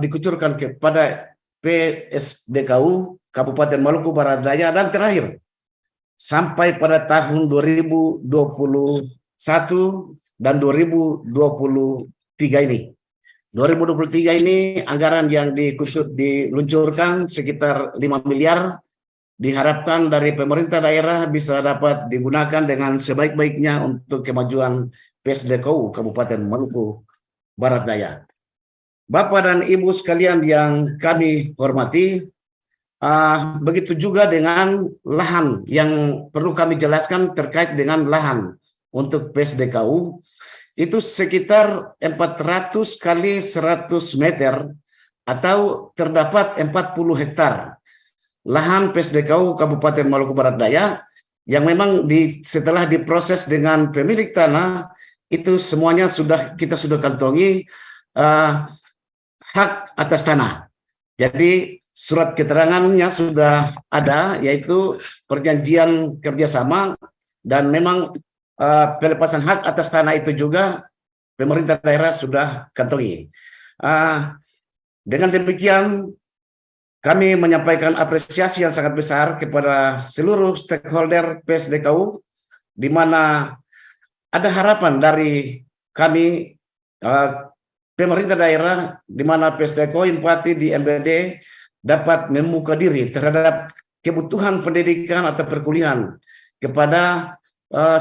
kepada PSDKU Kabupaten Maluku Barat Daya, dan terakhir sampai pada tahun 2021 dan 2023 ini. 2023 ini anggaran yang diluncurkan sekitar 5 miliar, diharapkan dari pemerintah daerah bisa dapat digunakan dengan sebaik-baiknya untuk kemajuan PSDKU Kabupaten Maluku Barat Daya. Bapak dan Ibu sekalian yang kami hormati, begitu juga dengan lahan yang perlu kami jelaskan terkait dengan lahan untuk PSDKU, itu sekitar 400 kali 100 meter atau terdapat 40 hektar lahan PSDKU Kabupaten Maluku Barat Daya yang memang setelah diproses dengan pemilik tanah itu semuanya kita sudah kantongi hak atas tanah. Jadi surat keterangannya sudah ada, yaitu perjanjian kerjasama, dan memang pelepasan hak atas tanah itu juga pemerintah daerah sudah kantongi. Dengan demikian kami menyampaikan apresiasi yang sangat besar kepada seluruh stakeholder PSDKU, di mana ada harapan dari kami pemerintah daerah, di mana PSDKU Impati di MBD dapat membuka diri terhadap kebutuhan pendidikan atau perkuliahan kepada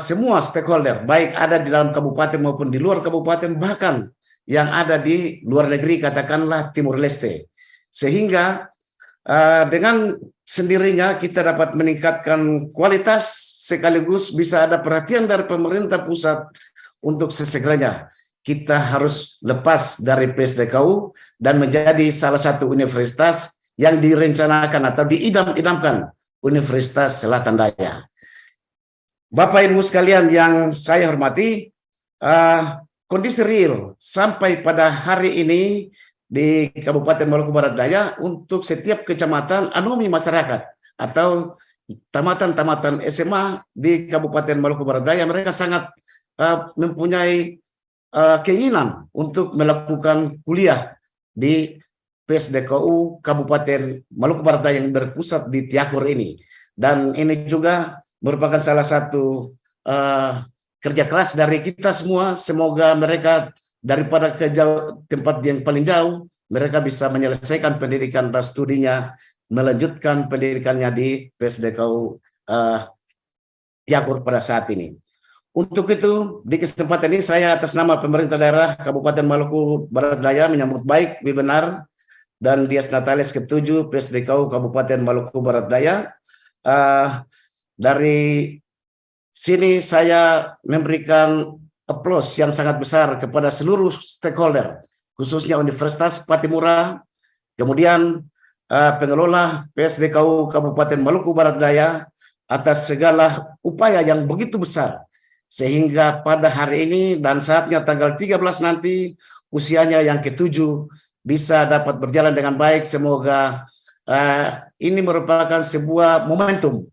semua stakeholder, baik ada di dalam kabupaten maupun di luar kabupaten, bahkan yang ada di luar negeri, katakanlah Timur Leste. Sehingga dengan sendirinya kita dapat meningkatkan kualitas sekaligus bisa ada perhatian dari pemerintah pusat untuk sesegeranya kita harus lepas dari PSDKU dan menjadi salah satu universitas yang direncanakan atau diidam-idamkan Universitas Selatan Daya. Bapak Ibu sekalian yang saya hormati, kondisi real sampai pada hari ini di Kabupaten Maluku Barat Daya untuk setiap kecamatan anomi masyarakat atau tamatan-tamatan SMA di Kabupaten Maluku Barat Daya, mereka sangat mempunyai keinginan untuk melakukan kuliah di PSDKU Kabupaten Maluku Barat Daya yang berpusat di Tiakur ini. Dan ini juga merupakan salah satu kerja keras dari kita semua. Semoga mereka daripada ke tempat yang paling jauh, mereka bisa menyelesaikan pendidikan dan studinya, melanjutkan pendidikannya di PSDKU Tiakur pada saat ini. Untuk itu, di kesempatan ini saya atas nama pemerintah daerah Kabupaten Maluku Barat Daya menyambut baik Webinar dan Dias Natalis ke-7 PSDKU Kabupaten Maluku Barat Daya. Dari sini saya memberikan aplaus yang sangat besar kepada seluruh stakeholder, khususnya Universitas Patimura, kemudian pengelola PSDKU Kabupaten Maluku Barat Daya atas segala upaya yang begitu besar, sehingga pada hari ini dan saatnya tanggal 13 nanti usianya yang ke-7 bisa dapat berjalan dengan baik. Semoga ini merupakan sebuah momentum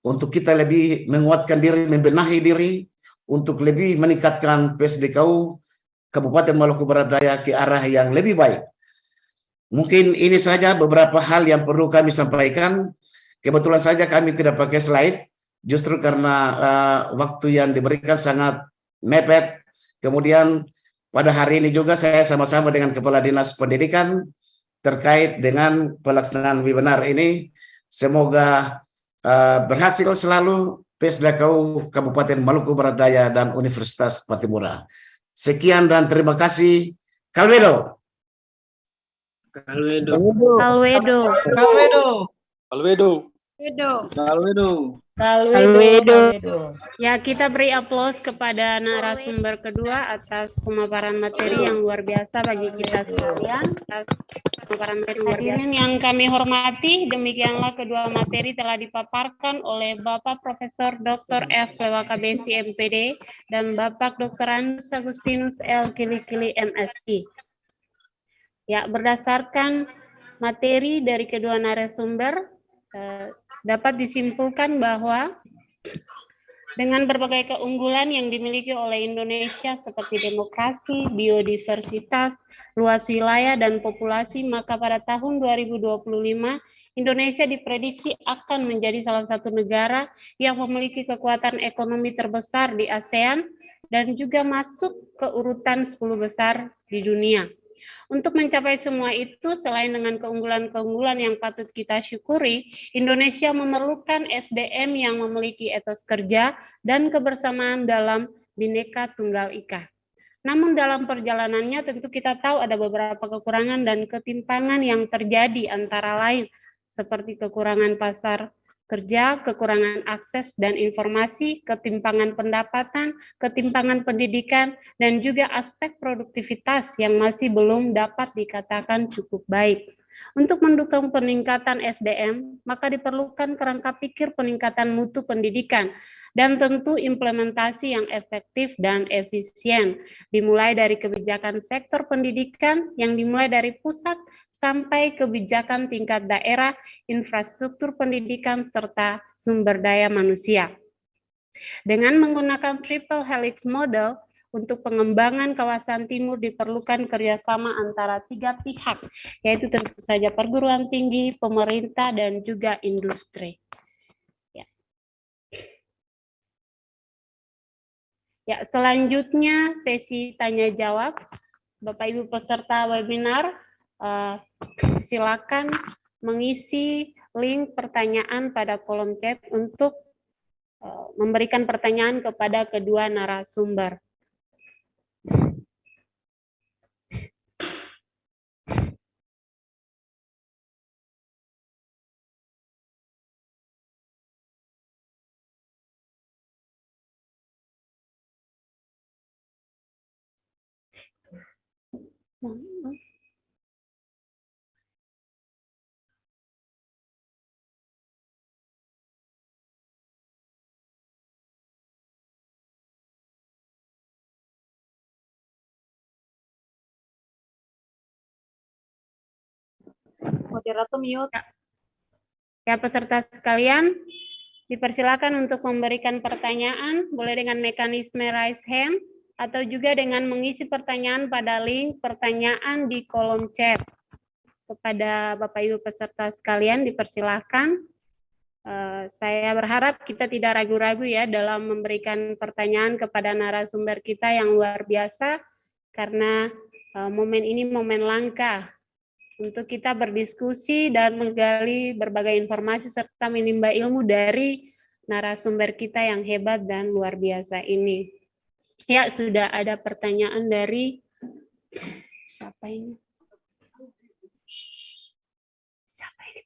untuk kita lebih menguatkan diri, membenahi diri, untuk lebih meningkatkan PSDKU Kabupaten Maluku Barat Daya ke arah yang lebih baik. Mungkin ini saja beberapa hal yang perlu kami sampaikan. Kebetulan saja kami tidak pakai slide, justru karena waktu yang diberikan sangat mepet. Kemudian pada hari ini juga saya sama-sama dengan Kepala Dinas Pendidikan terkait dengan pelaksanaan webinar ini. Semoga berhasil selalu PSDKU Kabupaten Maluku Barat Daya dan Universitas Patimura. Sekian dan terima kasih. Kalwedo. Alwedo. Ya, kita beri aplaus kepada narasumber kedua atas pemaparan materi yang luar biasa bagi kita sekalian. Hadirin yang kami hormati, demikianlah kedua materi telah dipaparkan oleh Bapak Profesor Dr. F. Lewakabesi MPD dan Bapak Dr. Anus Agustinus L. Kili-Kili MSI. Ya, berdasarkan materi dari kedua narasumber, dapat disimpulkan bahwa dengan berbagai keunggulan yang dimiliki oleh Indonesia seperti demokrasi, biodiversitas, luas wilayah, dan populasi, maka pada tahun 2025 Indonesia diprediksi akan menjadi salah satu negara yang memiliki kekuatan ekonomi terbesar di ASEAN dan juga masuk ke urutan 10 besar di dunia. Untuk mencapai semua itu, selain dengan keunggulan-keunggulan yang patut kita syukuri, Indonesia memerlukan SDM yang memiliki etos kerja dan kebersamaan dalam Bhinneka Tunggal Ika. Namun dalam perjalanannya tentu kita tahu ada beberapa kekurangan dan ketimpangan yang terjadi, antara lain seperti kekurangan pasar kerja, kekurangan akses dan informasi, ketimpangan pendapatan, ketimpangan pendidikan, dan juga aspek produktivitas yang masih belum dapat dikatakan cukup baik. Untuk mendukung peningkatan SDM, maka diperlukan kerangka pikir peningkatan mutu pendidikan, dan tentu implementasi yang efektif dan efisien, dimulai dari kebijakan sektor pendidikan yang dimulai dari pusat sampai kebijakan tingkat daerah, infrastruktur pendidikan, serta sumber daya manusia. Dengan menggunakan triple helix model, untuk pengembangan kawasan timur diperlukan kerjasama antara 3 pihak, yaitu tentu saja perguruan tinggi, pemerintah, dan juga industri. Ya, selanjutnya sesi tanya jawab. Bapak Ibu peserta webinar, silakan mengisi link pertanyaan pada kolom chat untuk memberikan pertanyaan kepada kedua narasumber. Moderator mute. Ya, peserta sekalian, dipersilakan untuk memberikan pertanyaan, boleh dengan mekanisme raise hand, atau juga dengan mengisi pertanyaan pada link pertanyaan di kolom chat. Kepada Bapak Ibu peserta sekalian, dipersilakan. Saya berharap kita tidak ragu-ragu ya dalam memberikan pertanyaan kepada narasumber kita yang luar biasa, karena momen ini momen langka untuk kita berdiskusi dan menggali berbagai informasi serta menimba ilmu dari narasumber kita yang hebat dan luar biasa ini. Ya, sudah ada pertanyaan dari siapa ini? Siapa ini?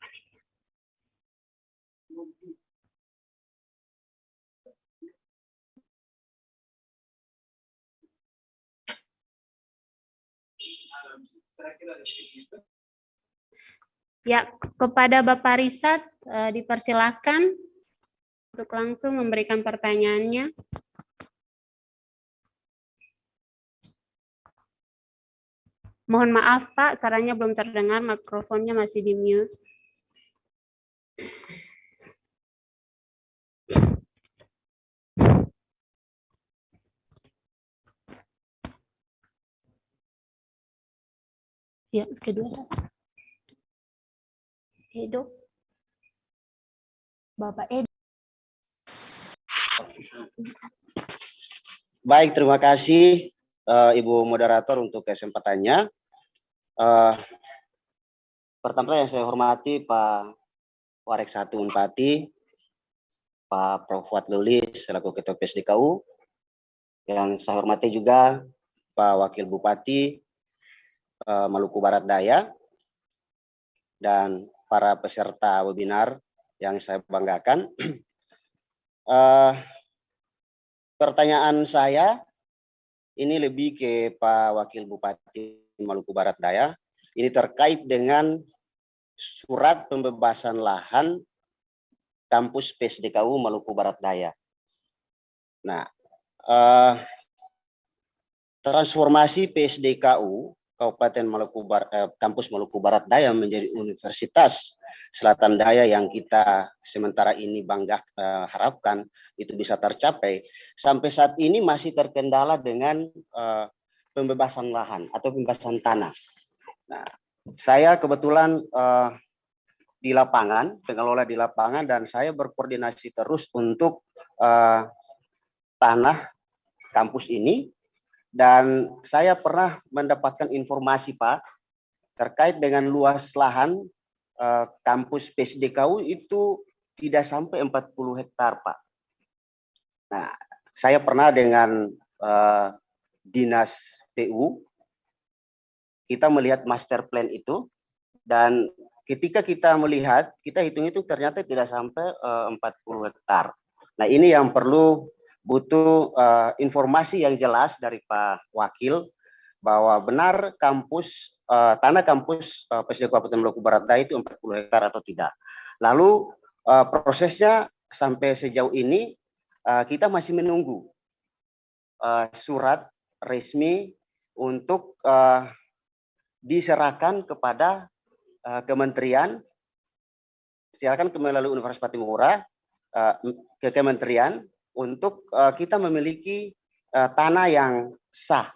Ya, kepada Bapak Risat, dipersilakan untuk langsung memberikan pertanyaannya. Mohon maaf Pak, suaranya belum terdengar, mikrofonnya masih di mute. Ya, kedua siapa? Edo. Bapak Edo. Baik, terima kasih Ibu Moderator untuk kesempatannya. Pertama yang saya hormati Pak Warek 1 Unpati, Pak Prof. Fuad Lulis selaku Ketua PSDKU, yang saya hormati juga Pak Wakil Bupati Maluku Barat Daya, dan para peserta webinar yang saya banggakan. Pertanyaan saya ini lebih ke Pak Wakil Bupati Maluku Barat Daya. Ini terkait dengan surat pembebasan lahan kampus PSDKU Maluku Barat Daya. Nah, transformasi PSDKU Kabupaten kampus Maluku Barat Daya menjadi Universitas Selatan Daya yang kita sementara ini harapkan itu bisa tercapai, sampai saat ini masih terkendala dengan pembebasan lahan atau pembebasan tanah. Nah, saya kebetulan di lapangan, pengelola di lapangan, dan saya berkoordinasi terus untuk tanah kampus ini. Dan saya pernah mendapatkan informasi, Pak, terkait dengan luas lahan kampus PSDKU itu tidak sampai 40 hektar, Pak. Nah, saya pernah dengan Dinas PU, kita melihat master plan itu, dan ketika kita melihat, kita hitung-hitung ternyata tidak sampai 40 hektar. Nah, ini yang perlu butuh informasi yang jelas dari Pak Wakil, bahwa benar kampus tanah kampus PSD Kabupaten Maluku Barat Daya itu 40 hektar atau tidak. Lalu prosesnya sampai sejauh ini kita masih menunggu surat resmi untuk diserahkan kepada kementerian, silakan melalui Universitas Patimura ke kementerian untuk kita memiliki tanah yang sah,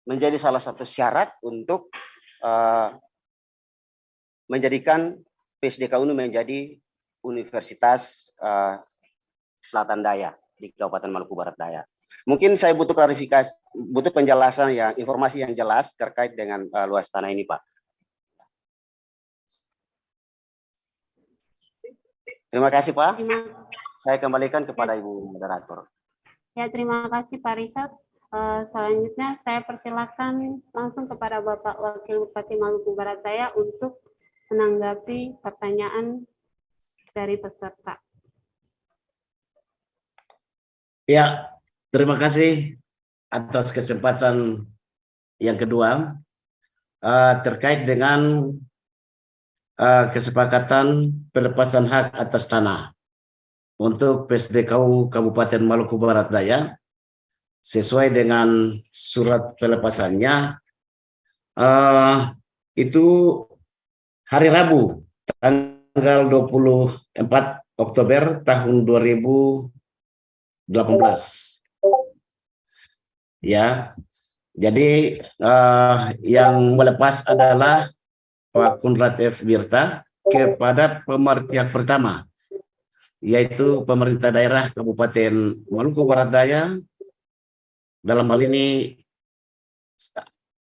menjadi salah satu syarat untuk menjadikan PSDKU menjadi Universitas Selatan Daya di Kabupaten Maluku Barat Daya. Mungkin saya butuh klarifikasi, butuh penjelasan yang informasi yang jelas terkait dengan luas tanah ini, Pak. Terima kasih, Pak. Saya kembalikan kepada Ibu Moderator. Ya, terima kasih Pak Rizal. Selanjutnya saya persilakan langsung kepada Bapak Wakil Bupati Maluku Barat Daya untuk menanggapi pertanyaan dari peserta. Ya, terima kasih atas kesempatan yang kedua terkait dengan kesepakatan pelepasan hak atas tanah untuk PSDKU Kabupaten Maluku Barat Daya sesuai dengan surat pelepasannya itu hari Rabu tanggal 24 Oktober tahun 2018. Ya, jadi yang melepas adalah Pak Kunrat F. Wirta kepada pihak pertama, yaitu pemerintah daerah Kabupaten Maluku Barat Daya, dalam hal ini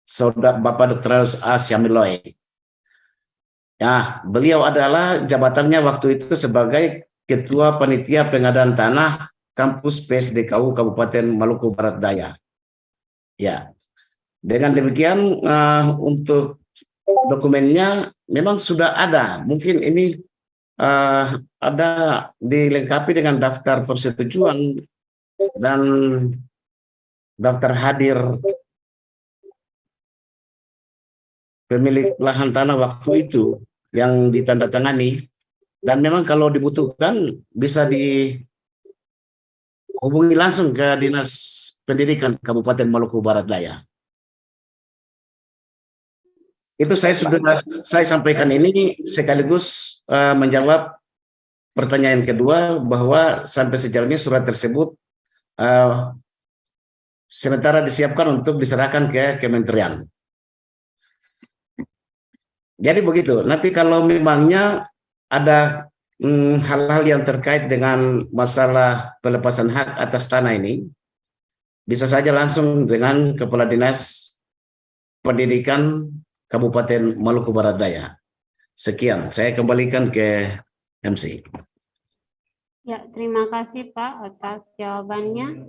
Saudara Bapak Dr. A. Syamiloy. Ya, beliau adalah jabatannya waktu itu sebagai Ketua Panitia Pengadaan Tanah Kampus PSDKU Kabupaten Maluku Barat Daya. Ya, dengan demikian untuk dokumennya memang sudah ada. Mungkin ini ada dilengkapi dengan daftar persetujuan dan daftar hadir pemilik lahan tanah waktu itu yang ditandatangani, dan memang kalau dibutuhkan bisa dihubungi langsung ke Dinas Pendidikan Kabupaten Maluku Barat Daya. Itu saya sampaikan ini sekaligus menjawab pertanyaan kedua, bahwa sampai sejauh ini surat tersebut sementara disiapkan untuk diserahkan ke kementerian. Jadi begitu. Nanti kalau memangnya ada hal-hal yang terkait dengan masalah pelepasan hak atas tanah ini, bisa saja langsung dengan Kepala Dinas Pendidikan Kabupaten Maluku Barat Daya. Sekian, saya kembalikan ke MC. Ya, terima kasih Pak atas jawabannya.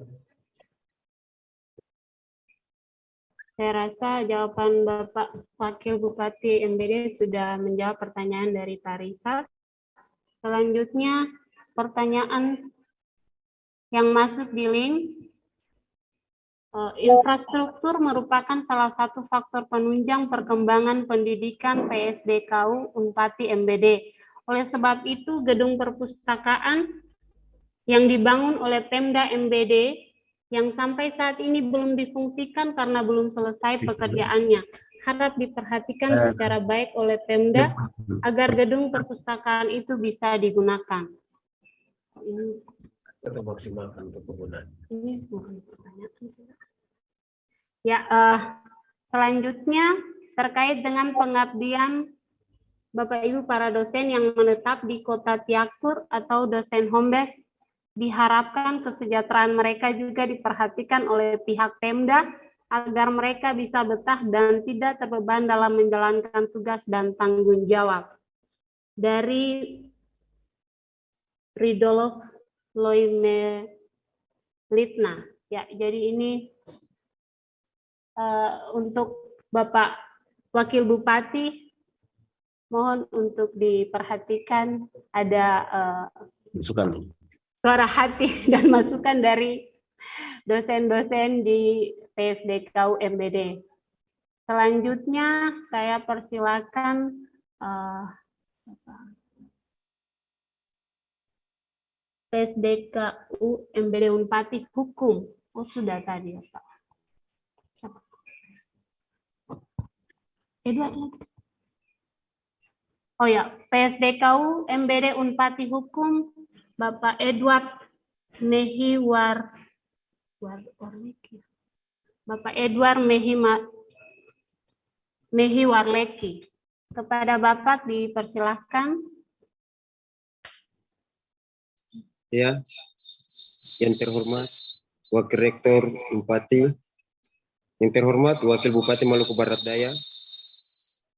Saya rasa jawaban Bapak Wakil Bupati MBD sudah menjawab pertanyaan dari Pak Rizal. Selanjutnya, pertanyaan yang masuk di link. Infrastruktur merupakan salah satu faktor penunjang perkembangan pendidikan PSDKU Unpati MBD. Oleh sebab itu, gedung perpustakaan yang dibangun oleh Pemda MBD yang sampai saat ini belum difungsikan karena belum selesai pekerjaannya, harap diperhatikan secara baik oleh Pemda agar gedung perpustakaan itu bisa digunakan. Kita maksimalkan untuk penggunaan. Ini bukan pertanyaan. Ya, selanjutnya terkait dengan pengabdian Bapak Ibu para dosen yang menetap di Kota Tiakur atau dosen home base, diharapkan kesejahteraan mereka juga diperhatikan oleh pihak Pemda agar mereka bisa betah dan tidak terbeban dalam menjalankan tugas dan tanggung jawab. Dari Ridolf Loimelitna. Ya, jadi ini untuk Bapak Wakil Bupati, mohon untuk diperhatikan ada Masukan. suara hati dan masukan dari dosen-dosen di PSDKU MBD. Selanjutnya saya persilakan PSDKU MBD Unpati Hukum. Oh, sudah tadi ya, Pak. Edward. Oh ya, PSDKU MBD Unpati Hukum, Bapak Edward Bapak Edward Mehi Warleki. Kepada Bapak dipersilahkan. Ya, yang terhormat Wakil Rektor Unpati, yang terhormat Wakil Bupati Maluku Barat Daya,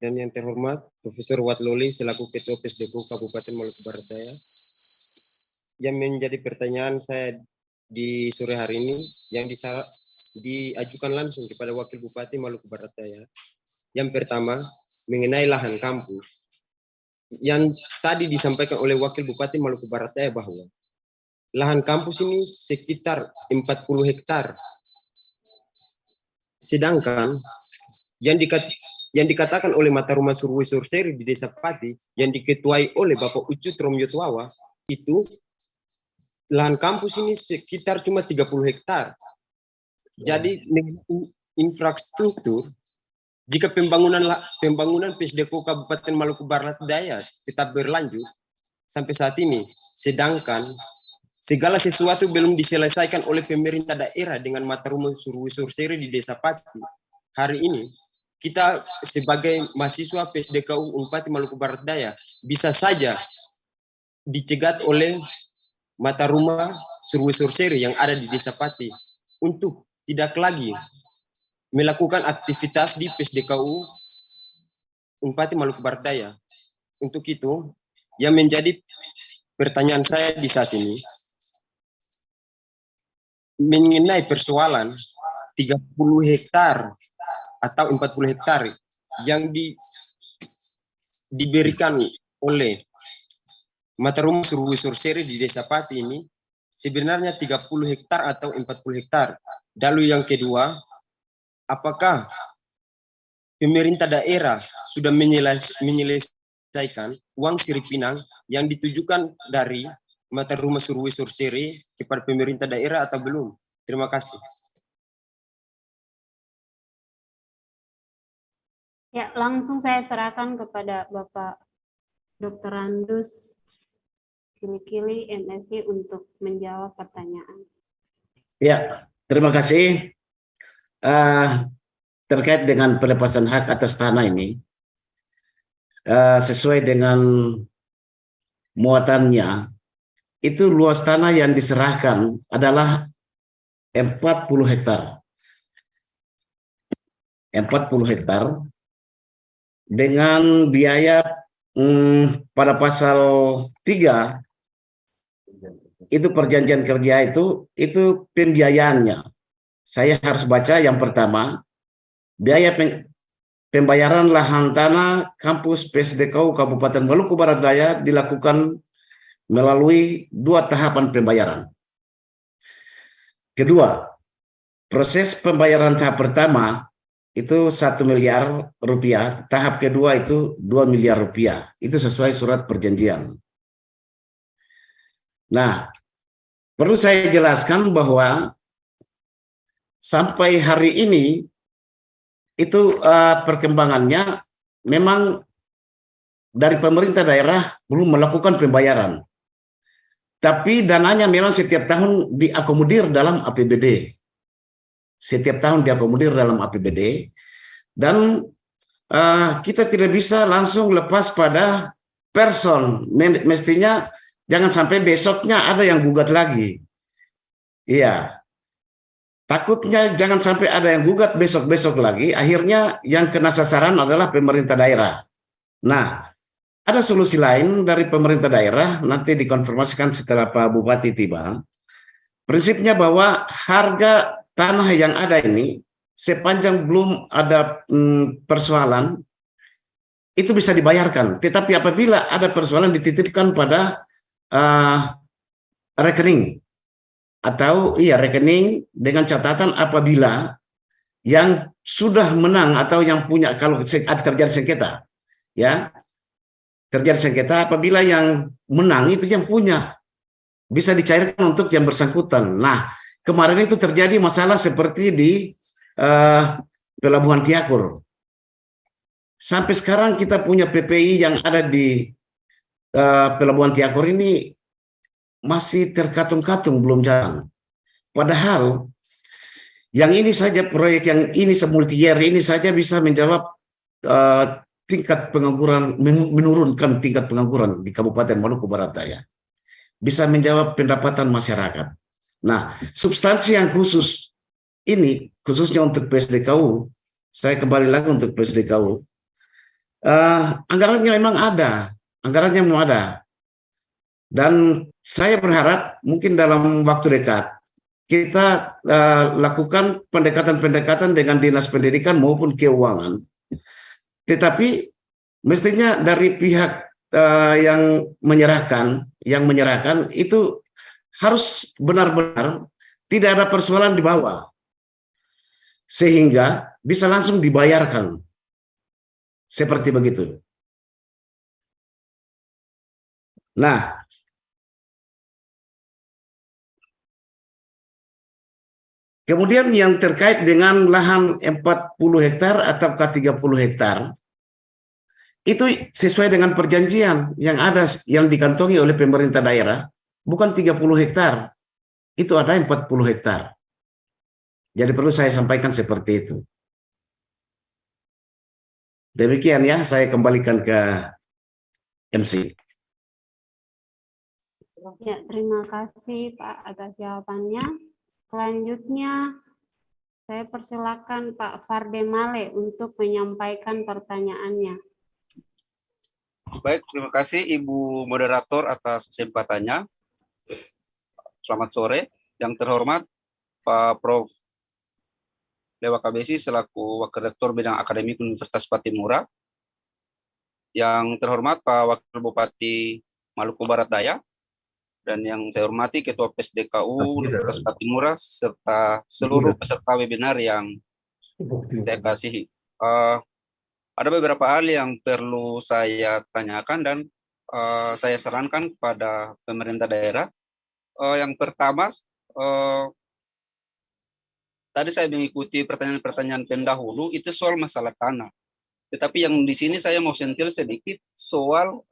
dan yang terhormat Profesor Watloli selaku Ketua PSDKU Kabupaten Maluku Barat Daya. Yang menjadi pertanyaan saya di sore hari ini yang diajukan langsung kepada Wakil Bupati Maluku Barat Daya. Yang pertama, mengenai lahan kampus. Yang tadi disampaikan oleh Wakil Bupati Maluku Barat Daya bahwa lahan kampus ini sekitar 40 hektar. Sedangkan yang dikatakan oleh Mata Rumah Surwei Surseri di Desa Pati yang diketuai oleh Bapak Ucut Romyotwawa itu lahan kampus ini sekitar cuma 30 hektar. Jadi infrastruktur jika pembangunan PSDKU Kabupaten Maluku Barat Daya tetap berlanjut sampai saat ini, sedangkan segala sesuatu belum diselesaikan oleh pemerintah daerah dengan Mata Rumah Surwei Surseri di Desa Pati. Hari ini kita sebagai mahasiswa PSDKU Unpati Maluku Barat Daya bisa saja dicegat oleh Mata Rumah Surwei Surseri yang ada di Desa Pati untuk tidak lagi melakukan aktivitas di PSDKU Unpati Maluku Barat Daya. Untuk itu, yang menjadi pertanyaan saya di saat ini mengenai persoalan 30 hektar atau 40 hektar yang diberikan oleh Mata Rumah Surwei Surseri di Desa Pati ini sebenarnya 30 hektar atau 40 hektar. Lalu yang kedua, apakah pemerintah daerah sudah menyelesaikan uang Siripinang yang ditujukan dari Mata Rumah Surwei Surseri kepada pemerintah daerah atau belum? Terima kasih. Ya, langsung saya serahkan kepada Bapak Dr. Randus Kili-Kili MSc untuk menjawab pertanyaan. Ya, terima kasih. Terkait dengan pelepasan hak atas tanah ini, sesuai dengan muatannya, itu luas tanah yang diserahkan adalah 40 hektar. 40 hektar dengan biaya pada pasal 3 itu perjanjian kerja itu pembiayaannya. Saya harus baca yang pertama, biaya pembayaran lahan tanah kampus PSDKU Kabupaten Maluku Barat Daya dilakukan melalui 2 tahapan pembayaran. Kedua, proses pembayaran tahap pertama itu 1 miliar rupiah, tahap kedua itu 2 miliar rupiah. Itu sesuai surat perjanjian. Nah, perlu saya jelaskan bahwa sampai hari ini itu perkembangannya memang dari pemerintah daerah belum melakukan pembayaran. Tapi dananya memang setiap tahun diakomodir dalam APBD. Setiap tahun diakomodir dalam APBD. Dan kita tidak bisa langsung lepas pada person. Mestinya jangan sampai besoknya ada yang gugat lagi. Iya. Takutnya jangan sampai ada yang gugat besok-besok lagi, akhirnya yang kena sasaran adalah pemerintah daerah. Nah, ada solusi lain dari pemerintah daerah, nanti dikonfirmasikan setelah Pak Bupati tiba. Prinsipnya bahwa harga tanah yang ada ini, sepanjang belum ada persoalan, itu bisa dibayarkan. Tetapi apabila ada persoalan dititipkan pada rekening, atau rekening dengan catatan apabila yang sudah menang atau yang punya, kalau terjadi sengketa, ya terjadi sengketa, apabila yang menang itu yang punya, bisa dicairkan untuk yang bersangkutan. Nah, kemarin itu terjadi masalah seperti di Pelabuhan Tiakur. Sampai sekarang kita punya PPI yang ada di Pelabuhan Tiakur ini masih terkatung-katung, belum jalan. Padahal yang ini saja, proyek yang ini semultiyer ini saja bisa menjawab tingkat pengangguran, menurunkan tingkat pengangguran di Kabupaten Maluku Barat Daya. Bisa menjawab pendapatan masyarakat. Nah, substansi yang khusus ini, khususnya untuk PSDKU, saya kembali lagi untuk PSDKU, anggarannya memang ada, dan saya berharap mungkin dalam waktu dekat kita lakukan pendekatan-pendekatan dengan Dinas Pendidikan maupun Keuangan. Tetapi mestinya dari pihak yang menyerahkan itu harus benar-benar tidak ada persoalan di bawah, sehingga bisa langsung dibayarkan. Seperti begitu. Nah, kemudian yang terkait dengan lahan 40 hektar atau 30 hektar, itu sesuai dengan perjanjian yang ada, yang dikantongi oleh pemerintah daerah, bukan 30 hektar, itu ada 40 hektar. Jadi perlu saya sampaikan seperti itu. Demikian ya, saya kembalikan ke MC. Ya, terima kasih Pak atas jawabannya. Selanjutnya, saya persilakan Pak Fardemale untuk menyampaikan pertanyaannya. Baik, terima kasih Ibu Moderator atas kesempatannya. Selamat sore. Yang terhormat Pak Prof. Dewa Kabesi selaku Wakil Rektor Bidang Akademik Universitas Patimura. Yang terhormat Pak Wakil Bupati Maluku Barat Daya. Dan yang saya hormati Ketua PSDKU Universitas Patimura serta seluruh peserta webinar yang saya kasihi. Ada beberapa hal yang perlu saya tanyakan dan saya sarankan kepada pemerintah daerah. Yang pertama, tadi saya mengikuti pertanyaan-pertanyaan pendahulu itu soal masalah tanah. Tetapi yang di sini saya mau sentil sedikit soal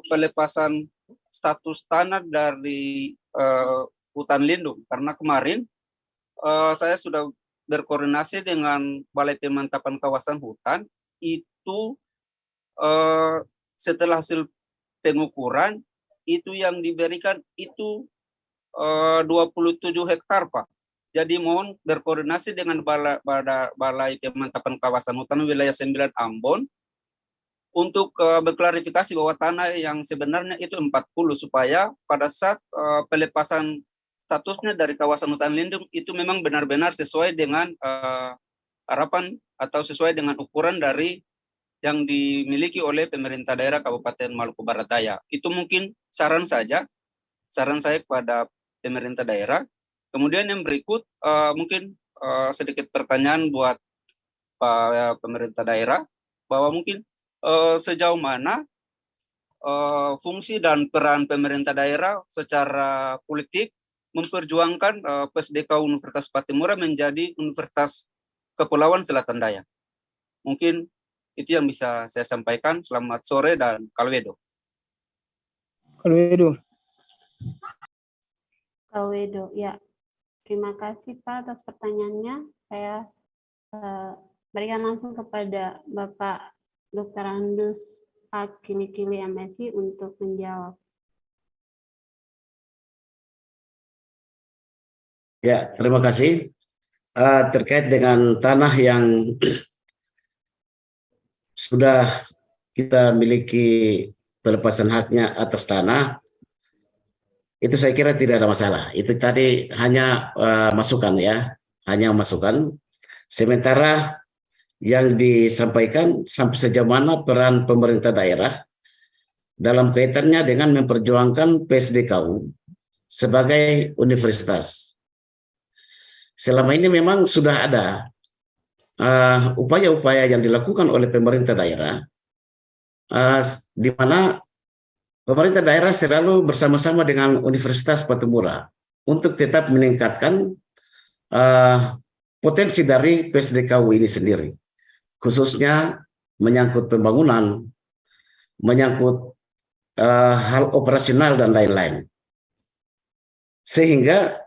pelepasan status tanah dari hutan lindung. Karena kemarin saya sudah berkoordinasi dengan Balai Pemantapan Kawasan Hutan, itu setelah hasil pengukuran, itu yang diberikan itu 27 hektar, Pak. Jadi mohon berkoordinasi dengan Balai Pemantapan Kawasan Hutan Wilayah 9 Ambon untuk berklarifikasi bahwa tanah yang sebenarnya itu 40 supaya pada saat pelepasan statusnya dari kawasan hutan lindung itu memang benar-benar sesuai dengan harapan atau sesuai dengan ukuran dari yang dimiliki oleh pemerintah daerah Kabupaten Maluku Barat Daya. Itu mungkin saran saya kepada pemerintah daerah. Kemudian yang berikut mungkin sedikit pertanyaan buat Pak pemerintah daerah, bahwa mungkin sejauh mana fungsi dan peran pemerintah daerah secara politik memperjuangkan PSDKU Universitas Patimura menjadi Universitas Kepulauan Selatan Daya. Mungkin itu yang bisa saya sampaikan. Selamat sore dan Kalwedo. Kalwedo, ya. Terima kasih Pak atas pertanyaannya. Saya berikan langsung kepada Bapak Dr. Andus Akilikili MSI untuk menjawab. Ya, terima kasih. Terkait dengan tanah yang sudah kita miliki pelepasan haknya atas tanah, itu saya kira tidak ada masalah. Itu tadi hanya masukan ya, hanya masukan. Sementara yang disampaikan sampai sejauh mana peran pemerintah daerah dalam kaitannya dengan memperjuangkan PSDKU sebagai universitas. Selama ini memang sudah ada upaya-upaya yang dilakukan oleh pemerintah daerah, di mana pemerintah daerah selalu bersama-sama dengan Universitas Patimura untuk tetap meningkatkan potensi dari PSDKU ini sendiri, khususnya menyangkut pembangunan, menyangkut hal operasional dan lain-lain. Sehingga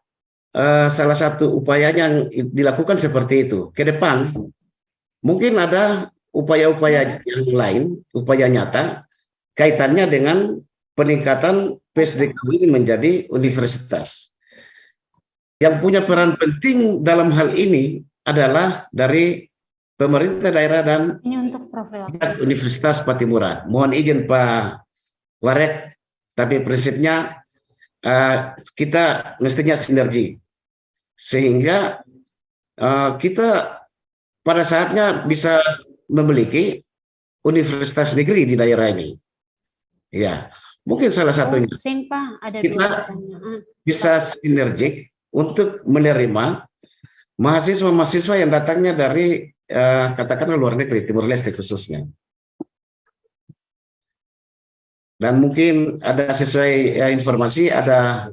salah satu upayanya yang dilakukan seperti itu. Ke depan mungkin ada upaya-upaya yang lain, upaya nyata kaitannya dengan peningkatan PSDKU ini menjadi universitas. Yang punya peran penting dalam hal ini adalah dari pemerintah daerah dan Universitas Patimura. Mohon izin Pak Warek, tapi prinsipnya kita mestinya sinergi, sehingga kita pada saatnya bisa memiliki universitas negeri di daerah ini. Ya, mungkin salah satunya kita bisa sinergik untuk menerima mahasiswa-mahasiswa yang datangnya dari katakanlah luar negeri, Timur Leste khususnya. Dan mungkin ada sesuai informasi, ada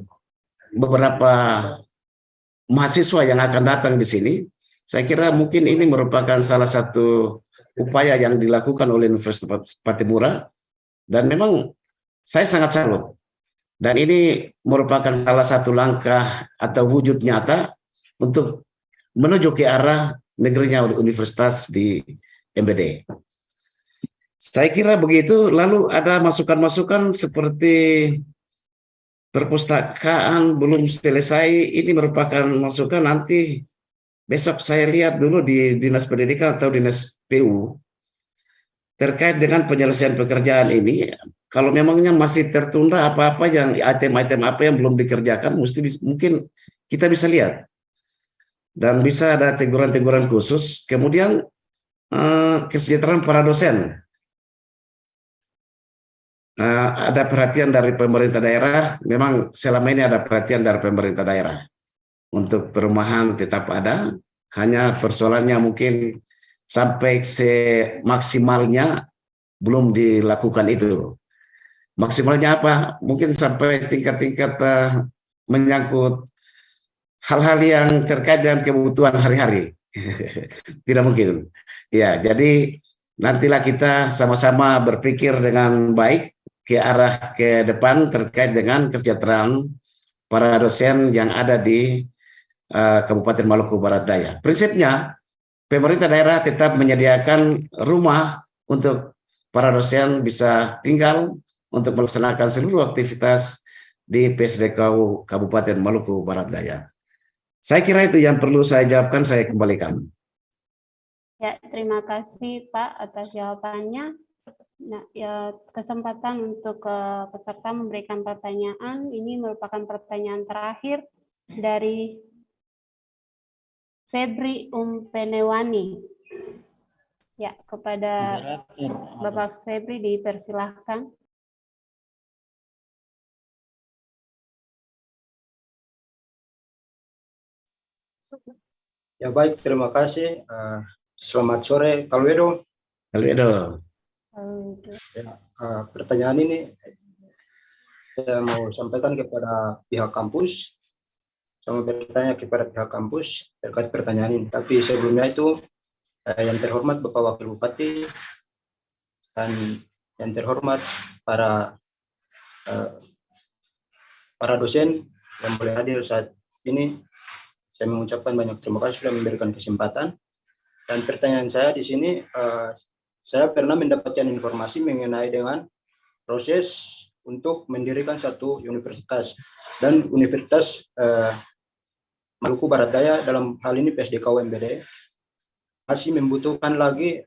beberapa mahasiswa yang akan datang di sini. Saya kira mungkin ini merupakan salah satu upaya yang dilakukan oleh Universitas Patimura. Dan memang saya sangat salut. Dan ini merupakan salah satu langkah atau wujud nyata untuk menuju ke arah negerinya universitas di MBD. Saya kira begitu. Lalu ada masukan-masukan seperti perpustakaan belum selesai. Ini merupakan masukan, nanti besok saya lihat dulu di Dinas Pendidikan atau Dinas PU terkait dengan penyelesaian pekerjaan ini. Kalau memangnya masih tertunda apa-apa yang item-item apa yang belum dikerjakan, mungkin kita bisa lihat. Dan bisa ada teguran-teguran khusus. Kemudian kesejahteraan para dosen. Ada perhatian dari pemerintah daerah, memang selama ini ada perhatian dari pemerintah daerah. Untuk perumahan tetap ada, hanya persoalannya mungkin sampai semaksimalnya belum dilakukan itu. Maksimalnya apa? Mungkin sampai tingkat-tingkat menyangkut hal-hal yang terkait dengan kebutuhan hari-hari. Tidak mungkin. Ya, jadi nantilah kita sama-sama berpikir dengan baik ke arah ke depan terkait dengan kesejahteraan para dosen yang ada di Kabupaten Maluku Barat Daya. Prinsipnya, pemerintah daerah tetap menyediakan rumah untuk para dosen bisa tinggal untuk melaksanakan seluruh aktivitas di PSDKU Kabupaten Maluku Barat Daya. Saya kira itu yang perlu saya jawabkan, saya kembalikan. Ya, terima kasih Pak atas jawabannya. Nah, ya, kesempatan untuk peserta memberikan pertanyaan. Ini merupakan pertanyaan terakhir dari Febri Umpenewani. Ya, kepada Bapak Febri dipersilahkan. Ya baik, terima kasih. Selamat sore, Kalwedo. Kalwedo. Ya, pertanyaan ini saya mau sampaikan kepada pihak kampus. Saya mau bertanya kepada pihak kampus terkait pertanyaan ini. Tapi sebelumnya itu, yang terhormat Bapak Wakil Bupati dan yang terhormat para dosen yang boleh hadir saat ini, saya mengucapkan banyak terima kasih sudah memberikan kesempatan. Dan pertanyaan saya di sini saya pernah mendapatkan informasi mengenai dengan proses untuk mendirikan satu universitas, dan Universitas Maluku Barat Daya dalam hal ini PSDKU MBD masih membutuhkan lagi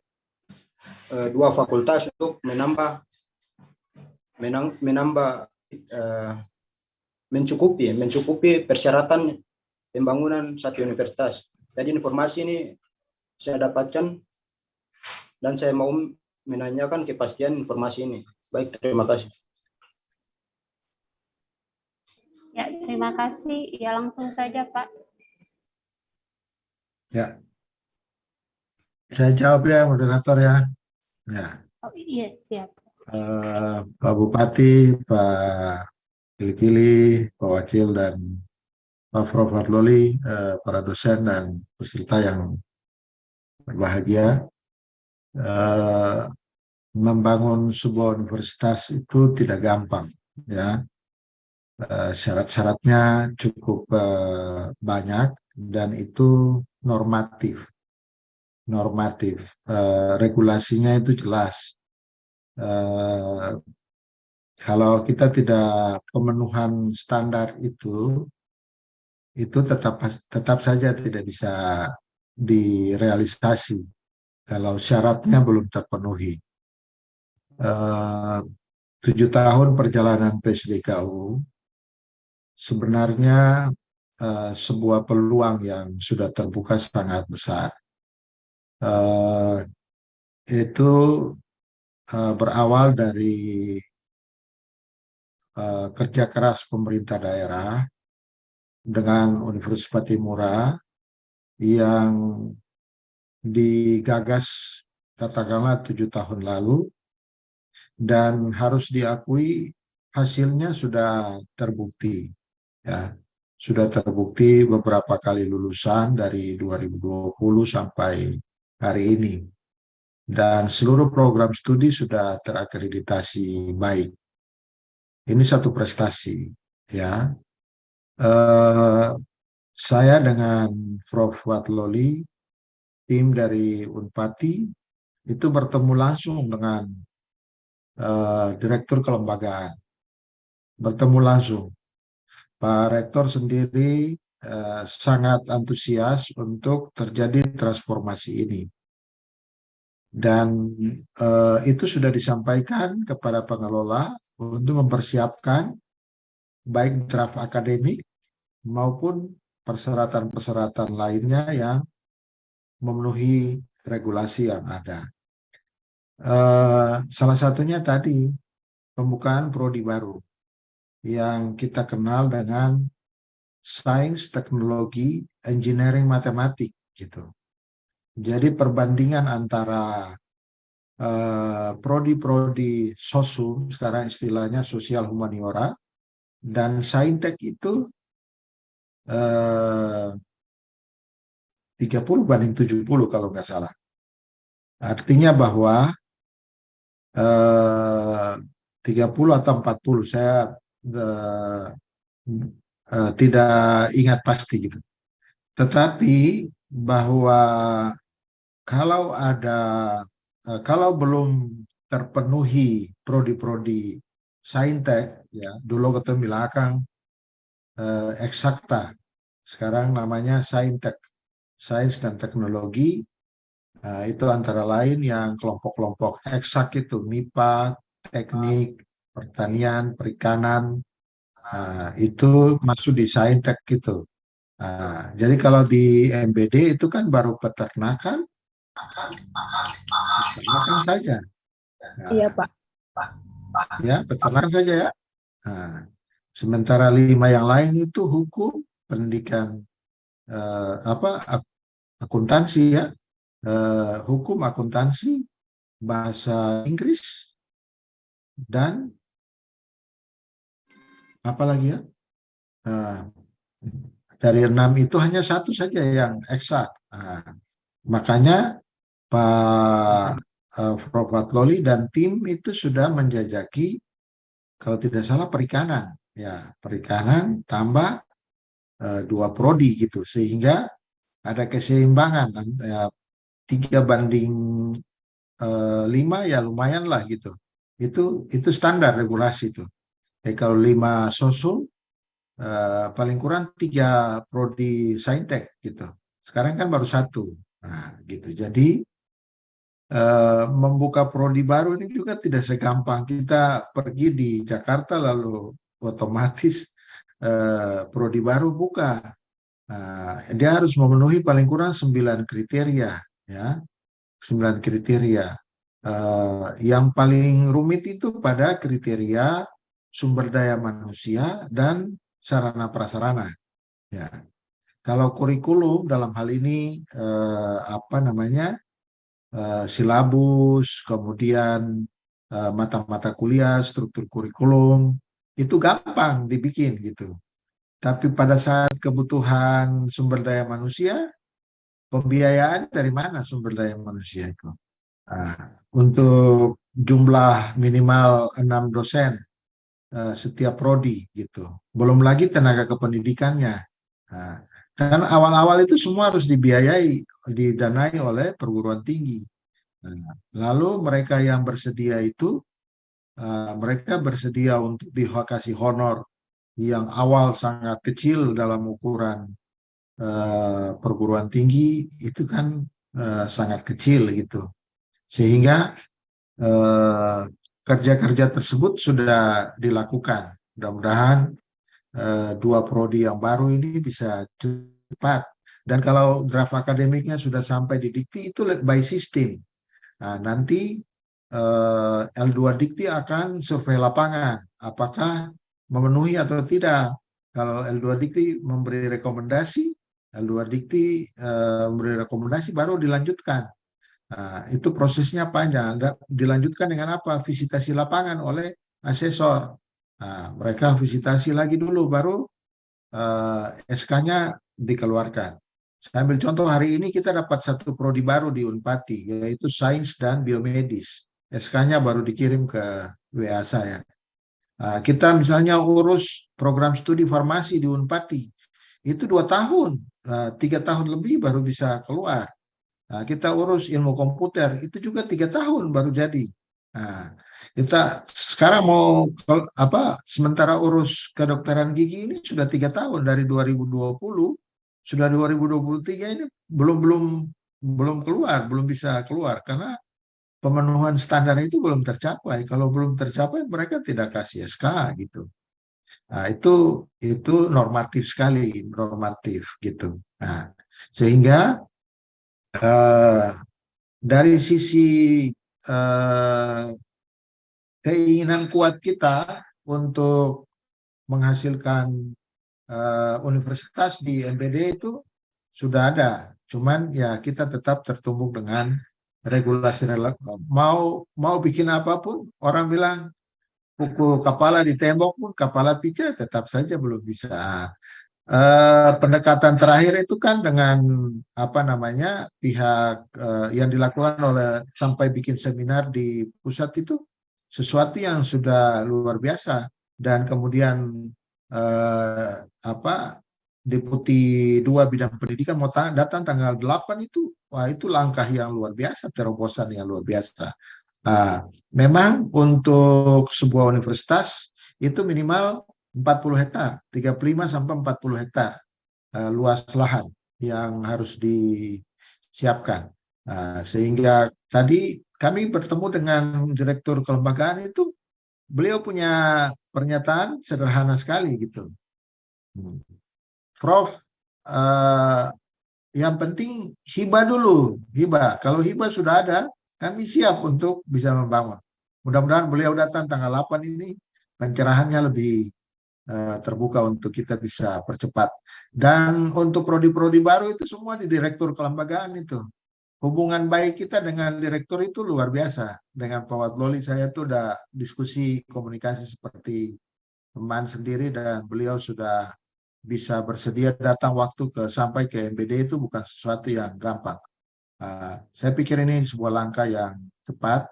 2 fakultas untuk mencukupi persyaratan pembangunan satu universitas. Jadi informasi ini saya dapatkan dan saya mau menanyakan kepastian informasi ini. Baik, terima kasih. Ya, terima kasih. Ya, langsung saja, Pak. Ya, saya jawab ya, moderator ya. Ya, Oh, iya, siap. Pak Bupati, Pak Pilih-Pilih, Pak Wakil, dan Pak Prof. Loli, para dosen dan peserta yang berbahagia. Membangun sebuah universitas itu tidak gampang, ya. Syarat-syaratnya cukup banyak dan itu normatif. Regulasinya itu jelas. Kalau kita tidak pemenuhan standar itu tetap saja tidak bisa direalisasi kalau syaratnya belum terpenuhi. 7 tahun perjalanan PSDKU sebenarnya sebuah peluang yang sudah terbuka sangat besar. Itu berawal dari kerja keras pemerintah daerah dengan Universitas Patimura yang digagas katakanlah 7 tahun lalu, dan harus diakui hasilnya sudah terbukti, ya. Sudah terbukti beberapa kali lulusan dari 2020 sampai hari ini, dan seluruh program studi sudah terakreditasi baik. Ini satu prestasi, ya. Saya dengan Prof. Watloli, tim dari Unpati itu bertemu langsung dengan Direktur Kelembagaan, bertemu langsung. Pak Rektor sendiri sangat antusias untuk terjadi transformasi ini, dan itu sudah disampaikan kepada pengelola untuk mempersiapkan baik draft akademik maupun persyaratan-persyaratan lainnya yang memenuhi regulasi yang ada. Salah satunya tadi pembukaan prodi baru yang kita kenal dengan sains, teknologi, engineering, matematik gitu. Jadi perbandingan antara prodi-prodi sosum, sekarang istilahnya sosial humaniora, dan saintek itu 30/70 kalau nggak salah. Artinya bahwa 30 atau 40, saya tidak ingat pasti gitu. Tetapi bahwa kalau belum terpenuhi prodi-prodi saintek, ya, dulu kita bilang eksakta, sekarang namanya saintek, sains dan teknologi. Itu antara lain yang kelompok-kelompok eksak itu MIPA, teknik, pertanian, perikanan, itu masuk di saintek gitu. Jadi kalau di MBD itu kan baru peternakan saja. Iya, Pak. Ya, peternakan saja ya. Sementara 5 yang lain itu hukum, pendidikan, akuntansi ya, hukum, akuntansi, bahasa Inggris, dan apa lagi ya? Dari 6 itu hanya 1 saja yang eksak. Makanya Pak Prof. Watloli dan tim itu sudah menjajaki, kalau tidak salah, perikanan. Ya, perikanan tambah 2 prodi gitu, sehingga ada keseimbangan 3/4 5 ya lumayan lah gitu. Itu standar regulasi itu. Kalau 5 sosul paling kurang 3 prodi saintek gitu. Sekarang kan baru 1. Nah, gitu. Jadi membuka prodi baru ini juga tidak segampang kita pergi di Jakarta lalu otomatis prodi baru buka. Dia harus memenuhi paling kurang 9 kriteria, ya, 9 kriteria. Yang paling rumit itu pada kriteria sumber daya manusia dan sarana prasarana. Ya, kalau kurikulum dalam hal ini silabus, kemudian mata-mata kuliah, struktur kurikulum itu gampang dibikin gitu. Tapi pada saat kebutuhan sumber daya manusia, pembiayaan dari mana sumber daya manusia itu? Untuk jumlah minimal 6 dosen setiap prodi gitu. Belum lagi tenaga kependidikannya. Karena awal-awal itu semua harus dibiayai, didanai oleh perguruan tinggi. Lalu mereka yang bersedia itu, mereka bersedia untuk dikasih honor yang awal sangat kecil dalam ukuran perguruan tinggi, itu kan sangat kecil gitu. Sehingga kerja-kerja tersebut sudah dilakukan. Mudah-mudahan 2 prodi yang baru ini bisa cepat. Dan kalau draft akademiknya sudah sampai di Dikti, itu by system. Nah, nanti L2 Dikti akan survei lapangan, apakah memenuhi atau tidak. Kalau L2 Dikti memberi rekomendasi, L2 Dikti memberi rekomendasi baru dilanjutkan. Nah, itu prosesnya panjang. Dilanjutkan dengan apa? Visitasi lapangan oleh asesor. Nah, mereka visitasi lagi dulu, baru SK-nya dikeluarkan. Saya ambil contoh, hari ini kita dapat 1 prodi baru di Unpati, yaitu sains dan biomedis. SK-nya baru dikirim ke WA saya. Kita misalnya urus program studi farmasi di Unpati, itu 2 tahun, 3 tahun lebih baru bisa keluar. Kita urus ilmu komputer, itu juga 3 tahun baru jadi. Kita sekarang mau sementara urus kedokteran gigi ini sudah 3 tahun, dari 2020, sudah 2023 ini belum keluar, belum bisa keluar karena pemenuhan standar itu belum tercapai. Kalau belum tercapai, mereka tidak kasih SK gitu. Nah, itu normatif sekali, normatif gitu. Nah, sehingga dari sisi keinginan kuat kita untuk menghasilkan universitas di MPD itu sudah ada. Cuman ya kita tetap tertumbuk dengan regulasi. Mau bikin apapun, orang bilang pukul kepala di tembok pun kepala pica, tetap saja belum bisa. Pendekatan terakhir itu kan dengan pihak yang dilakukan oleh sampai bikin seminar di pusat, itu sesuatu yang sudah luar biasa. Dan kemudian Deputi 2 bidang pendidikan mau datang tanggal 8 itu, wah itu langkah yang luar biasa, terobosan yang luar biasa. Memang untuk sebuah universitas itu minimal 40 hektar, 35 sampai 40 hektar luas lahan yang harus disiapkan. Sehingga tadi kami bertemu dengan direktur kelembagaan itu, beliau punya pernyataan sederhana sekali gitu. Prof, yang penting hibah dulu, hibah. Kalau hibah sudah ada, kami siap untuk bisa membangun. Mudah-mudahan beliau datang tanggal 8 ini, pencerahannya lebih terbuka untuk kita bisa percepat. Dan untuk prodi-prodi baru itu semua di direktur kelembagaan itu. Hubungan baik kita dengan direktur itu luar biasa. Dengan Pak Watloli saya tuh udah diskusi komunikasi seperti teman sendiri, dan beliau sudah bisa bersedia datang waktu sampai ke MPD, itu bukan sesuatu yang gampang. Saya pikir ini sebuah langkah yang tepat.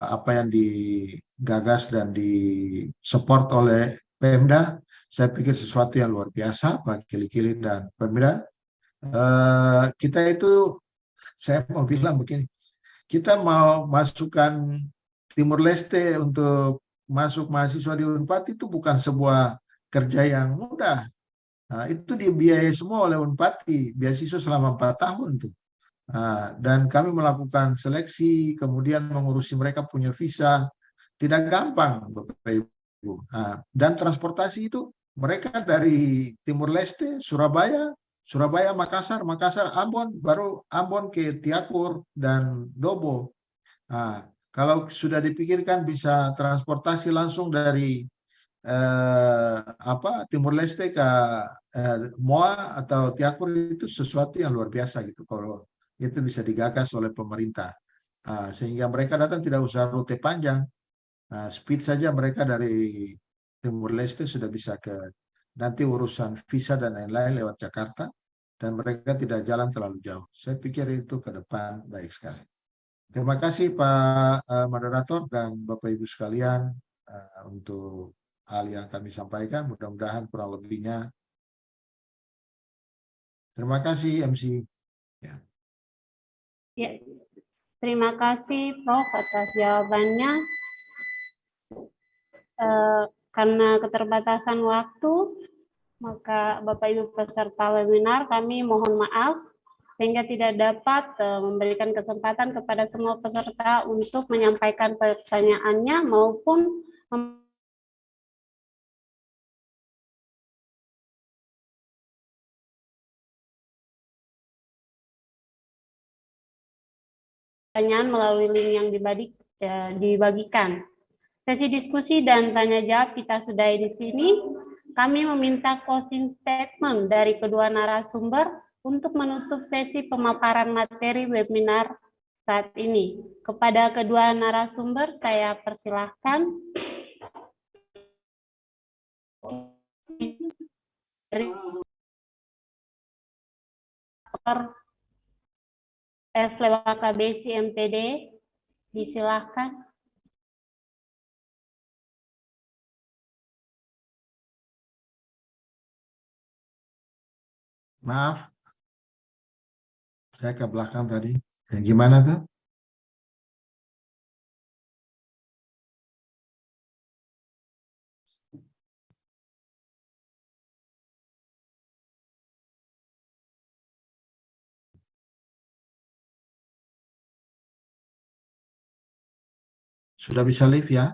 Apa yang digagas dan disupport oleh Pemda, saya pikir sesuatu yang luar biasa Pak Kili-Kili dan Pemda. Kita itu, saya mau bilang begini, kita mau masukkan Timur Leste untuk masuk mahasiswa di Unpad itu bukan sebuah kerja yang mudah. Nah, itu dibiayai semua oleh Unpad, beasiswa selama 4 tahun tuh. Nah, dan kami melakukan seleksi, kemudian mengurusi mereka punya visa, tidak gampang, Bapak Ibu. Nah, dan transportasi itu mereka dari Timur Leste, Surabaya, Makassar, Ambon, baru Ambon ke Tiakur dan Dobo. Nah, kalau sudah dipikirkan bisa transportasi langsung dari Timur Leste ke Moa atau Tiakur, itu sesuatu yang luar biasa gitu kalau itu bisa digagas oleh pemerintah. Sehingga mereka datang tidak usah rute panjang. Speed saja mereka dari Timur Leste sudah bisa ke, nanti urusan visa dan lain-lain lewat Jakarta, dan mereka tidak jalan terlalu jauh. Saya pikir itu ke depan baik sekali. Terima kasih Pak Moderator dan Bapak Ibu sekalian untuk hal yang kami sampaikan. Mudah-mudahan kurang lebihnya. Terima kasih MC. Ya, terima kasih Prof atas jawabannya. Karena keterbatasan waktu, maka Bapak Ibu peserta webinar kami mohon maaf sehingga tidak dapat memberikan kesempatan kepada semua peserta untuk menyampaikan pertanyaannya maupun pertanyaan melalui link yang dibagikan. Sesi diskusi dan tanya jawab kita sudahi di sini. Kami meminta closing statement dari kedua narasumber untuk menutup sesi pemaparan materi webinar saat ini. Kepada kedua narasumber saya persilahkan. FLWKBSI MPD, disilahkan. Maaf, saya ke belakang tadi. Gimana tuh? Sudah bisa live ya?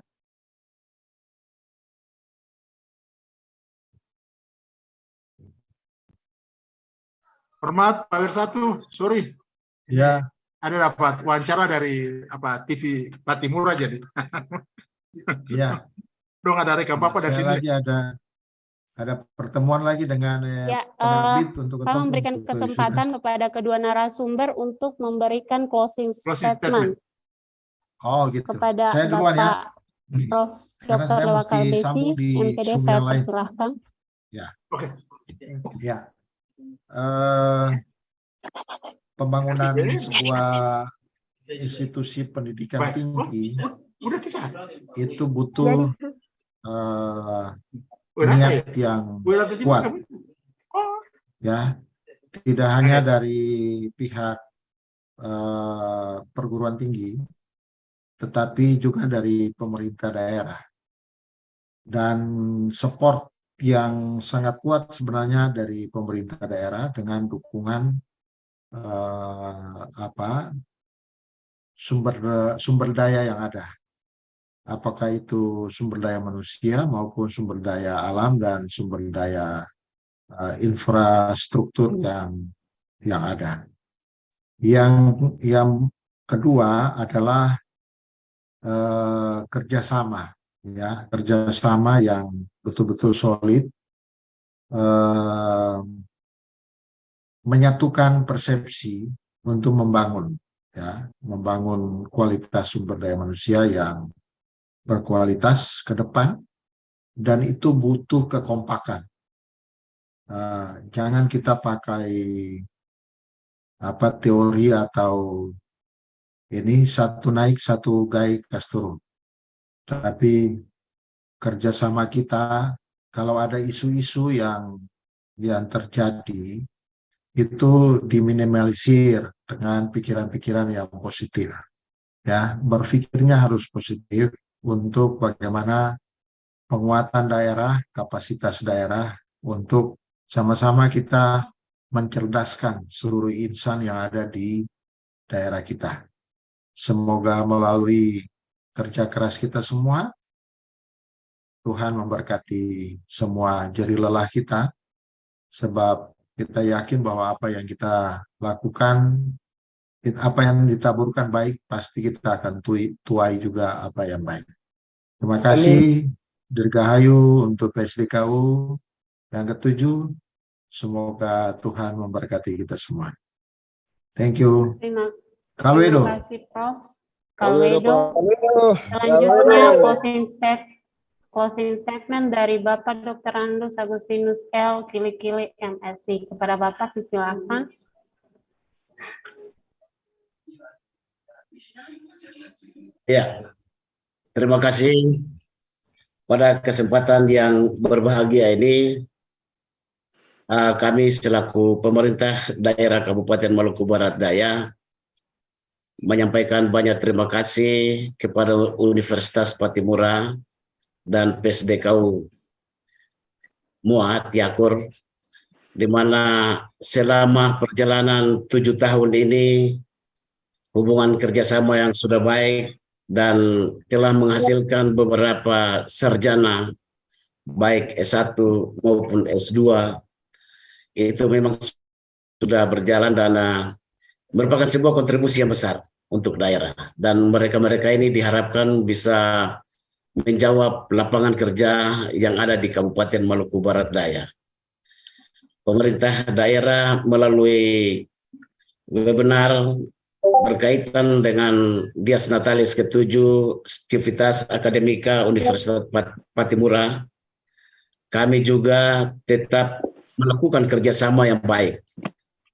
Hormat Pak Wirsatu, sorry. Ya. Ada dapat wawancara dari TV Patimura jadi. Iya. Dong ada rekam apa dari sini? Lagi ada pertemuan lagi dengan penerbit untuk kami memberikan kesempatan kepada kedua narasumber untuk memberikan closing statement. Oh gitu. Kepada saya duluan Bapak Prof. Dr. LWKBSI MPD saya persilahkan. Ya. Oke. Ya. Pembangunan sebuah institusi pendidikan tinggi itu butuh niat yang kuat, ya, tidak hanya dari pihak perguruan tinggi, tetapi juga dari pemerintah daerah, dan support yang sangat kuat sebenarnya dari pemerintah daerah dengan dukungan sumber daya yang ada, apakah itu sumber daya manusia maupun sumber daya alam dan sumber daya infrastruktur yang ada. Yang kedua adalah kerjasama, ya, kerjasama yang betul-betul solid, menyatukan persepsi untuk membangun, ya, membangun kualitas sumber daya manusia yang berkualitas ke depan, dan itu butuh kekompakan. Jangan kita pakai teori atau ini satu naik satu gas turun, tapi kerjasama kita, kalau ada isu-isu yang terjadi itu diminimalisir dengan pikiran-pikiran yang positif. ya, berpikirnya harus positif untuk bagaimana penguatan daerah, kapasitas daerah untuk sama-sama kita mencerdaskan seluruh insan yang ada di daerah kita. Semoga melalui kerja keras kita semua, Tuhan memberkati semua jerih lelah kita, sebab kita yakin bahwa apa yang kita lakukan, apa yang ditaburkan baik, pasti kita akan tuai juga apa yang baik. Terima kasih, Dirgahayu untuk PSDKU. Yang ketujuh, semoga Tuhan memberkati kita semua. Thank you. Terima Kalwedo. kasih, Prof. Kalwedo. Selanjutnya closing statement dari Bapak Dr. Andus Agustinus L. Kili-Kili MSc. Kepada Bapak silakan. Ya, terima kasih. Pada kesempatan yang berbahagia ini, kami selaku pemerintah daerah Kabupaten Maluku Barat Daya menyampaikan banyak terima kasih kepada Universitas Patimura dan PSDKU Muat Yakur, di mana selama perjalanan 7 tahun ini hubungan kerjasama yang sudah baik dan telah menghasilkan beberapa sarjana baik S1 maupun S2 itu memang sudah berjalan dan merupakan sebuah kontribusi yang besar untuk daerah, dan mereka-mereka ini diharapkan bisa menjawab lapangan kerja yang ada di Kabupaten Maluku Barat Daya. Pemerintah daerah melalui webinar berkaitan dengan Dies Natalis ke-7 Civitas Akademika Universitas Patimura, kami juga tetap melakukan kerjasama yang baik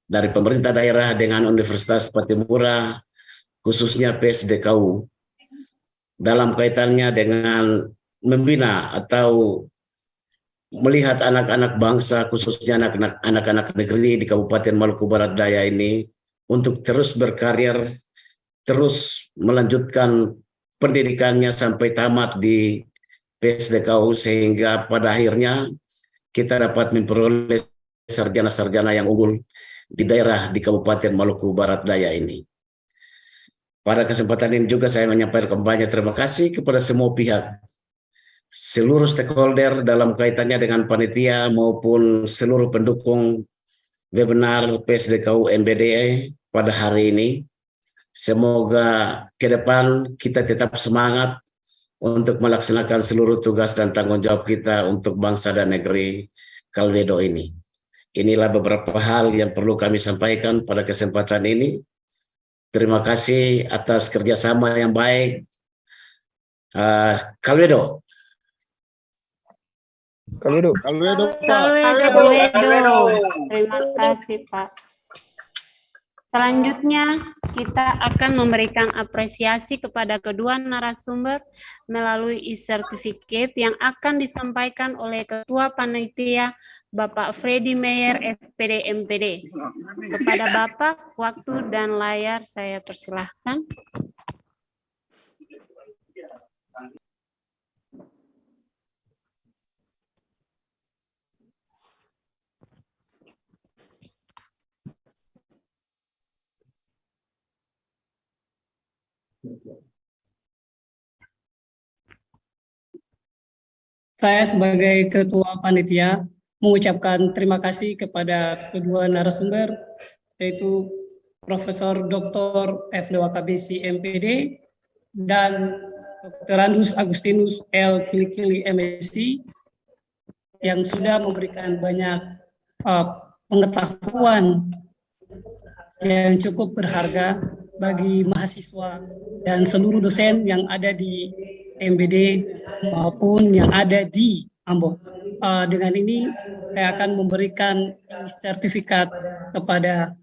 dari pemerintah daerah dengan Universitas Patimura, khususnya PSDKU, dalam kaitannya dengan membina atau melihat anak-anak bangsa, khususnya anak-anak negeri di Kabupaten Maluku Barat Daya ini, untuk terus berkarir, terus melanjutkan pendidikannya sampai tamat di PSDKU, sehingga pada akhirnya kita dapat memperoleh sarjana-sarjana yang unggul di daerah di Kabupaten Maluku Barat Daya ini. Pada kesempatan ini juga saya menyampaikan banyak terima kasih kepada semua pihak, seluruh stakeholder dalam kaitannya dengan panitia maupun seluruh pendukung webinar PSDKU MBDA pada hari ini. Semoga ke depan kita tetap semangat untuk melaksanakan seluruh tugas dan tanggung jawab kita untuk bangsa dan negeri Kalwedo ini. Inilah beberapa hal yang perlu kami sampaikan pada kesempatan ini. Terima kasih atas kerjasama yang baik. Kalwedo. Kalwedo. Terima kasih, Pak. Selanjutnya, kita akan memberikan apresiasi kepada kedua narasumber melalui e-certificate yang akan disampaikan oleh Ketua Panitia Bapak Freddy Meyer, SPD MPD. Kepada Bapak, waktu dan layar saya persilahkan. Saya sebagai Ketua Panitia mengucapkan terima kasih kepada kedua narasumber, yaitu Profesor Dr. FDWKBC MPD dan Dr. Andus Agustinus L. Kili-Kili MSc, yang sudah memberikan banyak pengetahuan yang cukup berharga bagi mahasiswa dan seluruh dosen yang ada di MBD maupun yang ada di Ambon. Dengan ini saya akan memberikan sertifikat kepada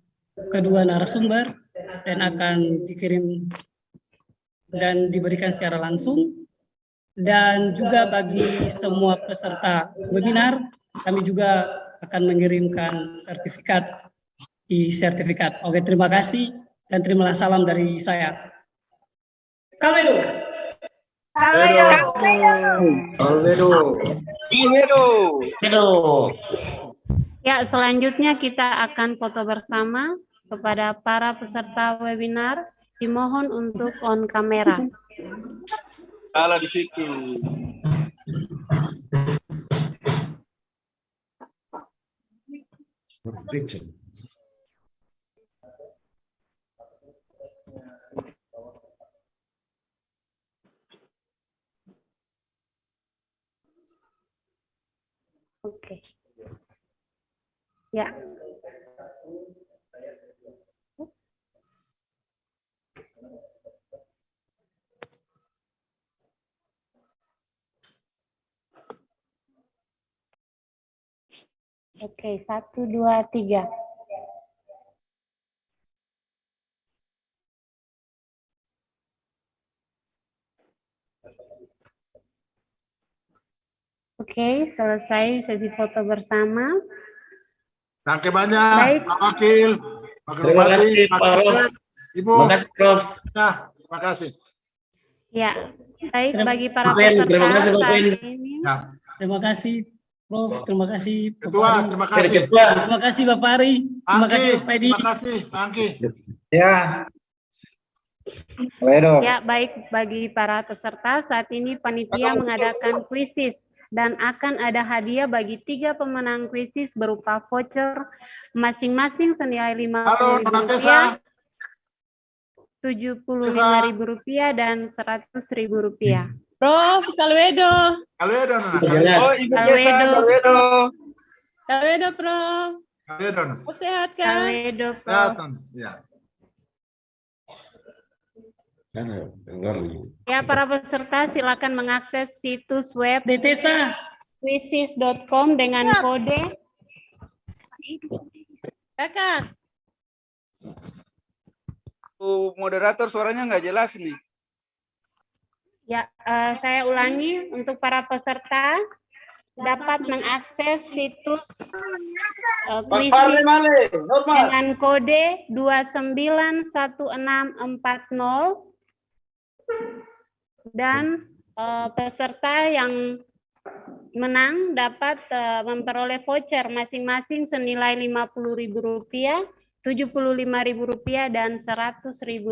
kedua narasumber dan akan dikirim dan diberikan secara langsung. Dan juga bagi semua peserta webinar, kami juga akan mengirimkan sertifikat, e-sertifikat. Oke, terima kasih dan terimalah salam dari saya. Kalwedo. Ya, selanjutnya kita akan foto bersama. Kepada para peserta webinar, dimohon untuk on kamera. Salah di situ. Oke. Ya. Oke, 1, 2, 3. Oke, selesai sesi foto bersama. Terima banyak, Baik. Pak Wakil. Terima kasih, Pak Prof. Ibu. Terima kasih, Prof. Ya, terima kasih. Ya, baik bagi para Terima peserta kasih, Pak saat Pen. ini. Ya. Terima kasih, Prof. Terima kasih, Bapak Ketua, Ari. terima kasih. Terima kasih, Bapak Ari. Terima kasih, Angki, Bapak Edi. terima kasih, Pak Angki. Ya. Ya, baik bagi para peserta, saat ini panitia mengadakan kuisis dan akan ada hadiah bagi 3 pemenang kuisis berupa voucher masing-masing senilai Rp50.000, Rp75.000 dan Rp100.000. Prof, Kalwedo. Kalwedo, Jelas. Oh, Ibu Jesa, Kalwedo. Kalwedo, Prof. Kalwedo. Prof sehat kan? Kalwedo, Ya, Prof. ya. Ya, para peserta silakan mengakses situs web Detesa. quizzes.com dengan kode. Kakak. Moderator suaranya nggak jelas nih. Ya, saya ulangi untuk para peserta dapat mengakses situs quizzes dengan kode 291640 dan peserta yang menang dapat memperoleh voucher masing-masing senilai Rp50.000, Rp75.000 dan Rp100.000.